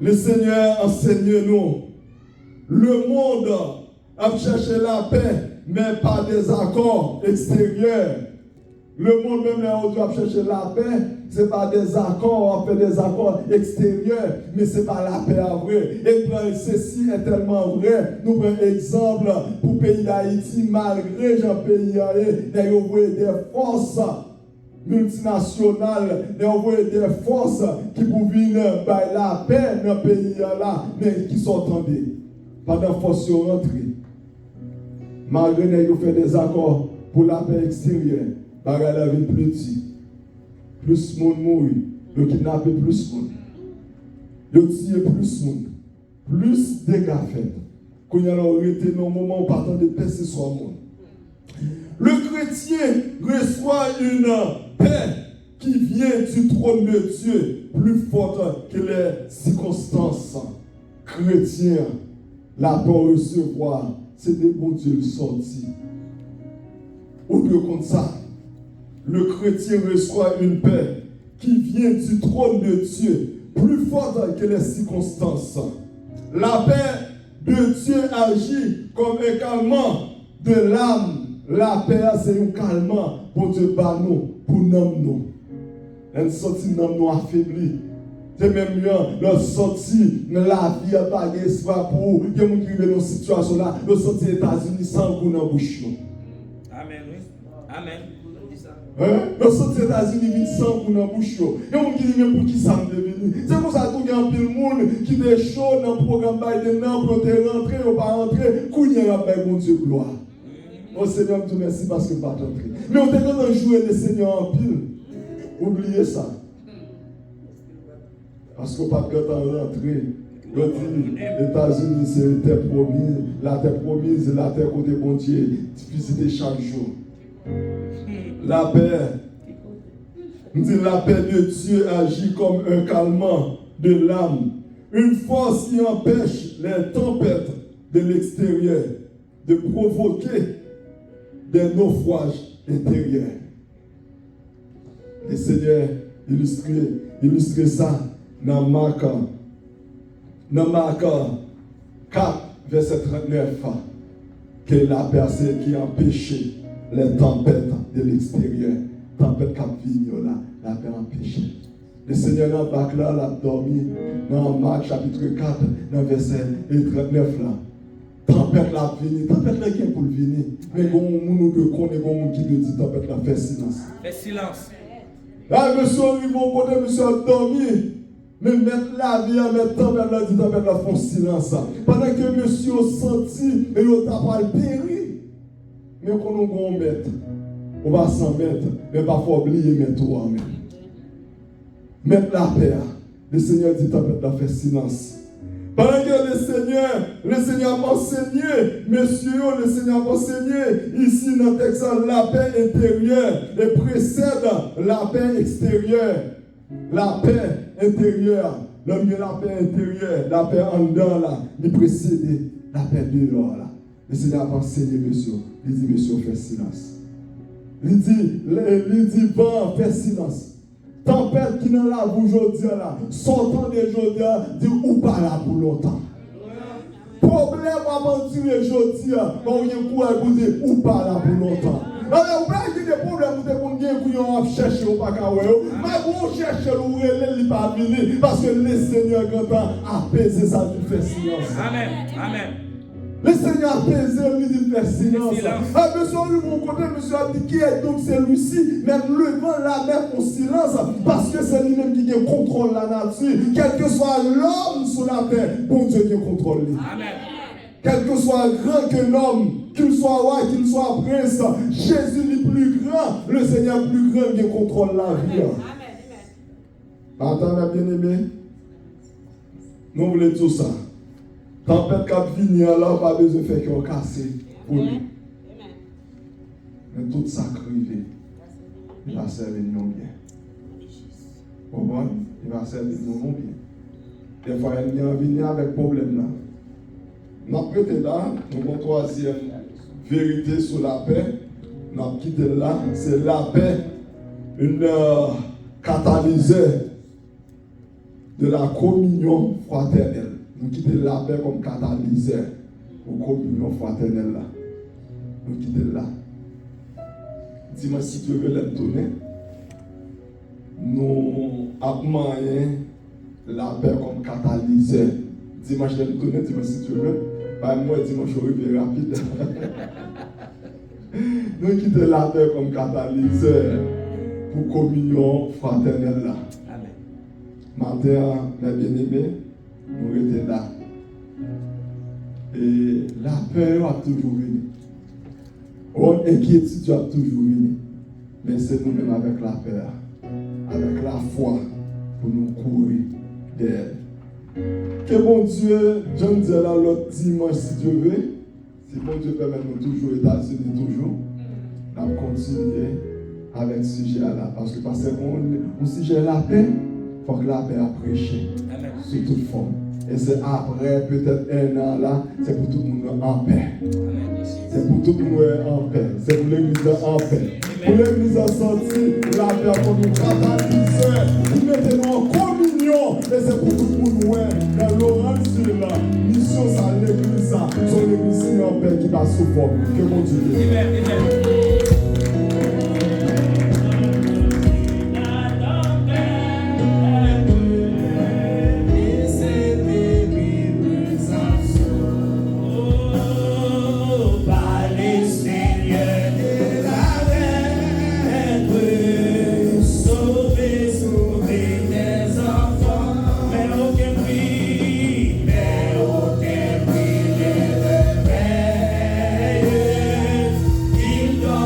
Le Seigneur enseigne nous. Le monde a cherché la paix, mais pas des accords extérieurs. Le monde même a cherché la paix, ce n'est pas des accords, on fait des accords extérieurs, mais ce n'est pas la paix à vrai. Et ceci est tellement vrai. Nous prenons exemple pour le pays d'Haïti, malgré le pays d'Haïti, des forces multinationales, des forces qui pouvaient venir la paix dans le pays là, mais qui sont tendus. Pendant force sont rentrés. Malgré qu'ils fait des accords pour la paix extérieure, bagarre la vie plus petit. Plus de monde mourit, ils kidnappent plus de monde. Ils tuent plus de monde. Plus de dégâts faits. Quand il y a arrêté dans le moment où partant de paix, c'est son monde. Le chrétien reçoit une paix qui vient du trône de Dieu, plus forte que les circonstances. Chrétien, la paix recevoir, c'est des bons dieux sortis. Au lieu comme ça, le chrétien reçoit une paix qui vient du trône de Dieu, plus forte que les circonstances. La paix de Dieu agit comme un calmant de l'âme. La paix, c'est un calmant pour Dieu, pour nous. Elle sortit nous affaibli. C'est même bien, le sorti, la vie a pas d'espoir pour vous. Il y a des gens qui vivent dans cette situation-là, le sorti des États-Unis sans goût dans la bouche. Amen, oui. Amen. Le sorti des États-Unis vit sans goût dans la bouche. Il y a des gens qui disent, pour qui ça me devenu? C'est pour ça qu'il y a un peu de monde qui est chaud dans le programme Biden, pour te rentrer ou pas rentrer, qu'on y a mon Dieu gloire. Oh Seigneur, te merci parce que vous pas rentrer. Mais on est quand on joue le Seigneur en pile. Oubliez ça. Parce qu'on pas quand on rentre, on dit les États-Unis c'est la terre promise, la terre côté bon Dieu, visiter chaque jour. La paix, nous dit la paix de Dieu agit comme un calmant de l'âme, une force qui empêche les tempêtes de l'extérieur de provoquer des naufrages intérieurs. Le Seigneur illustre ça dans Marc 4, verset 39, que la personne qui empêche les tempêtes de l'extérieur, tempête qui vient là, la paix empêche. Le Seigneur dans Marc là, l'a dormi dans Marc chapitre 4, dans verset 39 là. Tempête la venir, tempête la qui pour venir. Mais nous de connaît qui dit tempête la fait silence. Fais silence. Là, monsieur arrive au côté, monsieur a dormi. Mais mettre la vie à mettre tempête la dit tempête la font silence. Pendant que monsieur a senti et il a pas péri. Mais quand on mettre, on va s'en mettre, mais parfois oublier mettre toi même. Mettre la paix. Le Seigneur dit tempête la fait silence. Pendant que le Seigneur a enseigné, messieurs, le Seigneur a enseigné, ici dans le texte, la paix intérieure et précède la paix extérieure. La paix intérieure, l'homme de la paix intérieure, la paix en dedans là, il précède la paix dehors là. Le Seigneur a enseigné, monsieur, il dit, monsieur, fais silence. Il dit, vent, fais silence. Tempête qui dans la bouche aujourd'hui là, sortant de aujourd'hui, dit ou pas là pour longtemps. Problème à mentir aujourd'hui, on y a quoi pour dire ou pas là pour longtemps. Alors, vous avez des problèmes pour dire que vous cherchez ou pas mais vous cherchez ou vous pas venir parce que le Seigneur a apaisé sa vie, fait silence. Amen. Amen. Le Seigneur a apaisé, lui dit faire silence. Monsieur, de mon côté, monsieur a dit qui est donc celui-ci, même levant la main en silence, parce que c'est lui-même qui contrôle la nature. Quel que soit l'homme sur la terre, bon Dieu qui contrôle lui. Amen. Quel que soit grand que l'homme, qu'il soit roi, qu'il soit prince, Jésus est plus grand, le Seigneur plus grand qui contrôle la vie. Attends, mes bien-aimés, nous voulons tout ça. Tempête qui a fini là, pas besoin de faire qu'on casse pour lui. Mais tout ça crivé, il va servir nous bien. Il va servir nous bien. Des fois, il vient venir avec problème là. Nous avons prêté là, nous avons troisième vérité sur la paix. Nous avons quitté là, c'est la paix, une catalyseur de la communion fraternelle. Nous quittons la paix comme catalyseur pour communion fraternelle là. Nous quittons là. Dis-moi si tu veux le donner. Nous avons la paix comme catalyseur. Dis-moi je vais le donner, dis-moi si tu veux. Moi, dis-moi je vais rapide. Nous quittons la paix comme catalyseur pour communion fraternelle là. Amen. Matin, mes bien-aimés, nous étions là. Et la peur a toujours venu. L'inquiétude a toujours venu. Mais c'est nous-mêmes avec la peur, avec la foi, pour nous courir d'elle. Que bon Dieu, John dit là l'autre dimanche, si Dieu veut, si bon Dieu permet nous toujours, États-Unis toujours, on va continuer avec ce sujet-là. Parce que au sujet de la paix, il faut que la paix a prêché sur toute forme. Et c'est après, peut-être un an là, c'est pour tout le monde en paix. C'est pour tout le monde en paix. C'est pour l'église en paix. Pour l'église en sortie, la paix pour nous catalyseur. Nous mettons en communion. Et c'est pour tout le monde, dans l'orange, la mission, ça l'église, ça. Son l'église en paix qui va souffrir. Que mon Dieu. Amen. Il doit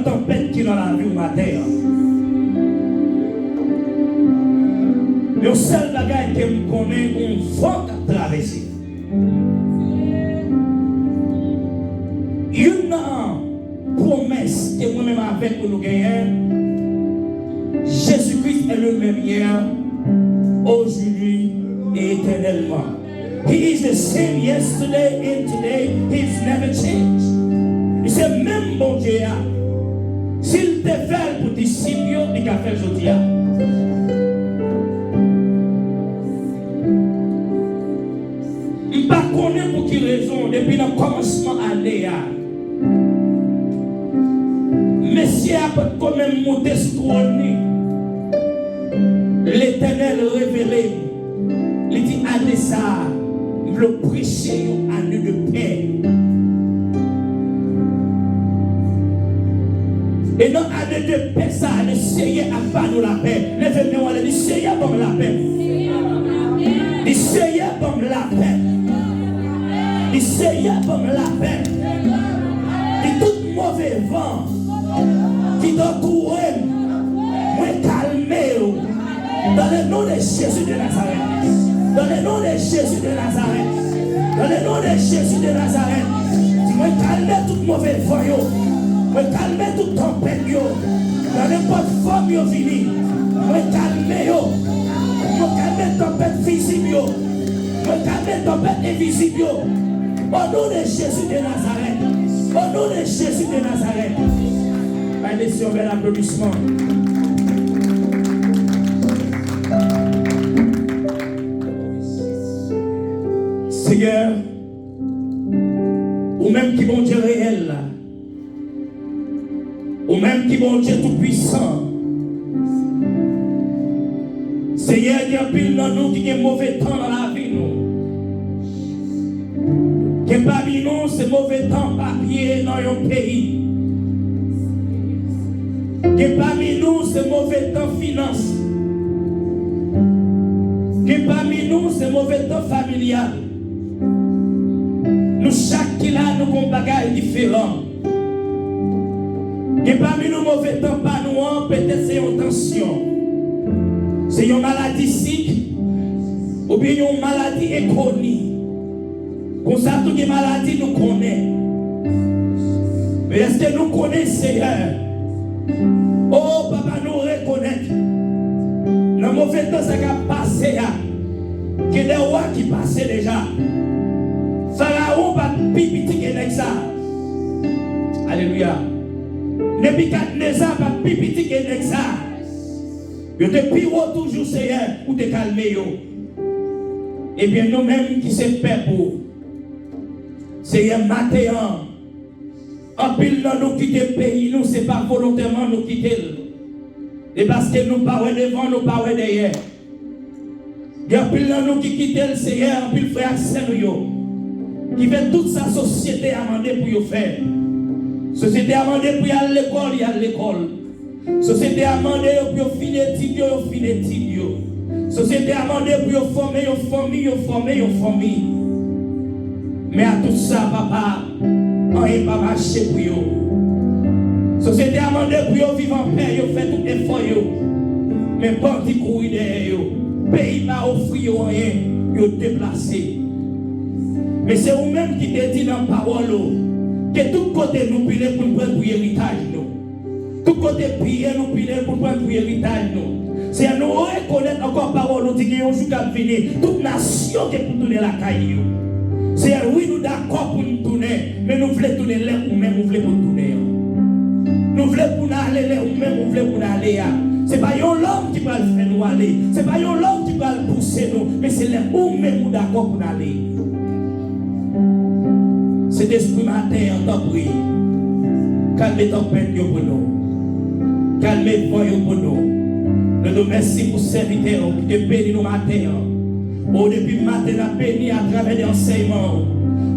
tempête qui est dans la vie ou matin. Le seul bagage que je connais, on va traverser. Une promesse que moi-même avec nous gagnons. Jésus-Christ est le même hier, aujourd'hui et éternellement. He is the same yesterday and today. He's never changed. Il c'est même bon Dieu. S'il te fait pour disciples, il a fait aujourd'hui. Je ne sais pas pour quelle raison, depuis le commencement de l'année, Messie a quand même monté sur le trône. L'Éternel révélé, il dit à ça, le prêcher à nous de paix. Et non, à nous de paix, ça, le Seigneur a pas nous la paix. Lève-moi, le Seigneur donne la paix. Le Seigneur donne la paix. Le Seigneur donne la paix. Et tout mauvais vent qui t'entoure, moi calmer. Dans le nom de Jésus de Nazareth. Dans le nom de Jésus de Nazareth. Dans le nom de Jésus de Nazareth. Tu vas calmer toute mauvaise voie. Tu vas calmer toute tempête. Dans n'importe forme, tu vas calmer. Tu vas calmer tempête visible. Tu vas calmer tempête invisible. Au nom de Jésus de Nazareth. Au nom de Jésus de Nazareth. Allez sur l'applaudissement. Seigneur, ou même qui bon Dieu réel, ou même qui bon Dieu tout puissant. Seigneur, il y a pile dans nous qui a mauvais temps dans la vie, nous. Que parmi nous, c'est mauvais temps papier dans un pays. Que parmi nous, c'est mauvais temps finance. Que parmi nous, c'est mauvais temps familial. Nous, chaque qui là, nous avons des bagages différents. Et parmi nous, mauvais temps, pas nous, peut-être c'est une tension. C'est une maladie physique ou bien une maladie économique. Comme ça, toutes les maladies nous connaissons. Mais est-ce que nous connaissons, Seigneur? Oh, papa, nous reconnaître. Dans le mauvais temps, ça a passé. Il y a des rois qui passaient déjà. Pharaon va pipiter avec ça. Alléluia. Nebuchadnezzar va pipiter avec ça. Yo te piro toujours Seigneur ou te calmer yo. Et bien nous-mêmes qui sommes peuple. Seigneur matin. En pile dans nous quitter le pays, nous c'est pas volontairement nous quitter. Et parce que nous pas devant, nous pas derrière. Il y a pile dans nous qui quittent le Seigneur, en pile frère sérieux. Qui fait toute sa société à demander pour y faire. Société à demander pour y aller à l'école, il y a l'école. Société à demander pour finir études, il finit études. Société à demander pour former, il famille. Mais à tout ça, papa, on n'est pas marché pour vous. Société à demander pour vivre en paix, il fait tout effort. Mais pas qui courir derrière vous. Pays n'a offert rien, il déplacé. Mais c'est vous-même qui te dit dans la parole que tout côté nous prions pour nous prendre pour l'héritage. Tout côté prier nous prions pour nous prendre pour l'héritage. C'est à nous reconnaître encore la parole, nous dit qu'il y a un jour qui va venir, toute nation qui est pour tourner la caillou. C'est à oui, nous d'accord pour nous tourner, mais nous voulons tourner là ou même nous voulons pour tourner. Nous voulons pour nous aller là ou même nous voulons pour nous aller. Ce n'est pas l'homme qui va le faire nous aller, ce n'est pas l'homme qui va le pousser nous, mais c'est là où même nous d'accord pour nous aller. Cet esprit matin, on t'en prie. Calmez ton peine pour nous. Calmez toi pour nous. Nous nous remercions pour serviteur qui te bénit nous matin. Oh, depuis le matin, nous avons béni à travers l'enseignement.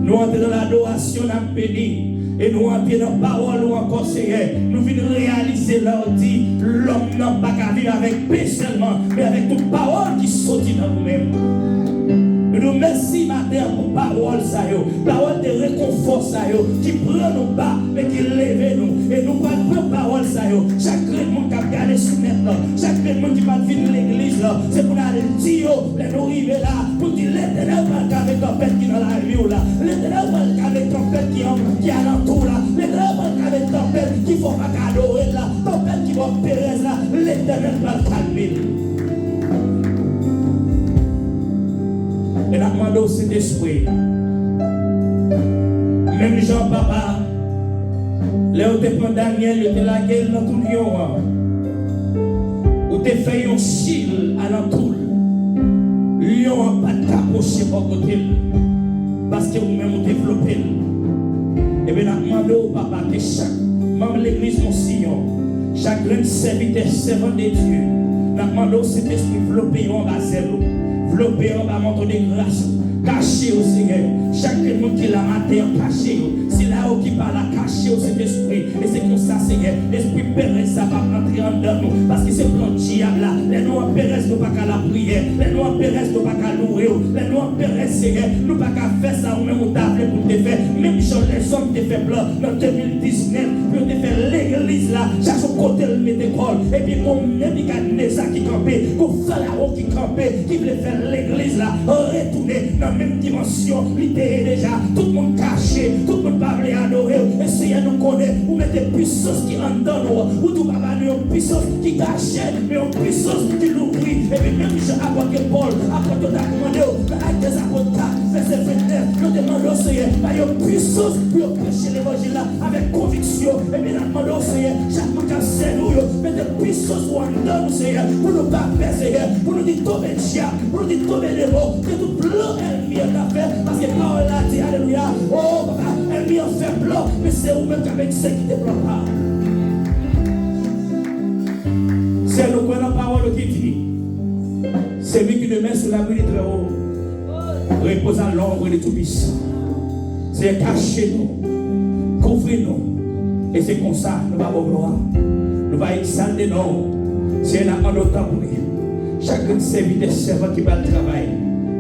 Nous entrons dans l'adoration, nous avons béni. Et nous entrons dans la parole ou encore, Seigneur. Nous venons réaliser leur dit l'homme n'a pas qu'à vivre avec paix seulement, mais avec toute parole qui sortit dans nous-mêmes. Nous remercions matin pour parole, parole de réconfort, qui prend nous bas, mais qui lève nous. Et nous parlons parole ça. Chaque monde qui a gardé sous net, chaque monde qui va venir l'église, c'est pour aller dire, les nous arriver là, pour dire l'éternel va avec tempête qui dans la rue là, l'éternel va avec tempête qui alentour là, l'éternel va avec tempête qui faut pas adorer là, tempête qui va périr là, l'éternel va calmer. Et la demande cet esprit. Même Jean-Papa, là où tu prends Daniel, tu la gueule dans tout lion. Où tu fais un shield à l'entour. Lion n'a pas de capocher pour côté. Parce que vous-même vous développez. Et bien, la demande au papa que chaque membre de l'église, mon sillon, chaque grand serviteur, servant de Dieu, la demande cet esprit développé en bas zéro. Développer en bas montre de grâce, caché au Seigneur. Chaque monde qui l'a maté en caché, c'est là où qui parle à cacher au Saint-Esprit. Et c'est comme ça, Seigneur, l'Esprit Pérez, ça va rentrer en dedans nous. Parce que c'est plan diable là. Les noirs Pérez, nous pas qu'à la prière. Les noirs Pérez, nous pas qu'à louer. Les noirs Pérez, Seigneur, nous pas qu'à faire ça ou même au table pour te faire. Même si les hommes te fait blanc dans 2019, pour te faire l'église là, chaque côté le met d'école. Et puis, mon Nebuchadnezzar qui campait, mon Pharaon qui campait, qui voulait faire l'église là, retourner dans la même dimension, l'idée est déjà, tout le monde caché, tout le monde parle adorer, essayez de nous connaître, vous mettez puissance qui en donne, ou tout pas une puissance qui cache, mais une puissance qui l'ouvrit, et puis même si apporte Paul, apporte ta commande, avec des apôtres, verset 29, nous demandons au Seigneur, une puissance pour prêcher l'évangile là, avec conviction, et puis nous demandons au Seigneur, chaque monde qui a servi, mettez puissance pour en donne, Seigneur, pour nous pas faire, Seigneur, pour nous dire tomber le diable, pour nous dire tomber les mots, que tout blanc ennemi a fait, parce que parole a dit, alléluia, oh papa, ennemi a fait blanc, mais c'est vous-même qui avez dit qui te blanc pas. C'est nous connaissons la parole qui dit, c'est lui qui nous met sur l'abri de très haut, repose à l'ombre de Tout-Puissant. C'est cacher nous, couvrir nous, et c'est comme ça, nous allons gloire, nous allons exalter nous, c'est un temps pour nous. Chacun serviteur servant qui va le travail.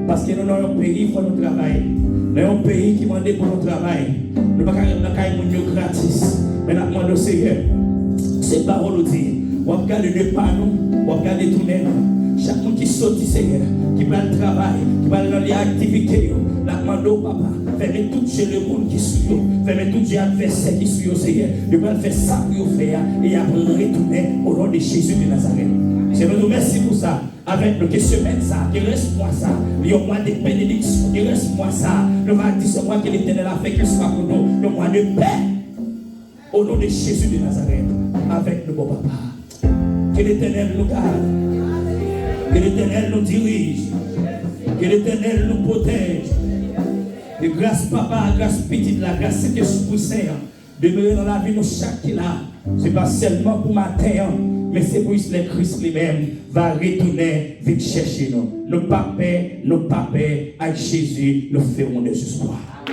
Parce que nous avons un pays pour nous travailler. Nous avons un pays qui demande pour nous travailler. Nous ne pouvons pas gratis. Mais nous demandons au Seigneur. Ces paroles nous disent. On va garder le panneau, on va garder tout le monde. Chacun qui saute, Seigneur, qui va le travail, qui va dans les activités. Nous demandons au Papa. Fermez tout chez le monde qui suit. Fermez tout les adversaires qui suit, Seigneur. Nous allons faire ça pour vous faire. Et après retourner au nom de Jésus de Nazareth. Seigneur, nous merci pour ça. Avec le semaine ça, qui reste moi ça. Il y a un mois de bénédiction, qui reste moi ça. Le mois de ce mois que l'Éternel a fait, qu'il soit pour nous. Le mois de paix. Au nom de Jésus de Nazareth. Avec le bon papa. Que l'Éternel nous garde. Que l'Éternel nous dirige. Que l'Éternel nous protège. Et grâce papa, grâce petite, la grâce Saint-Esprit Saint. Demeurer dans la vie de chaque qui là. Ce n'est pas seulement pour matin. Mais c'est pour que le Christ lui-même va retourner vite chercher nous. Nos papés, avec Jésus, nous ferons des espoirs.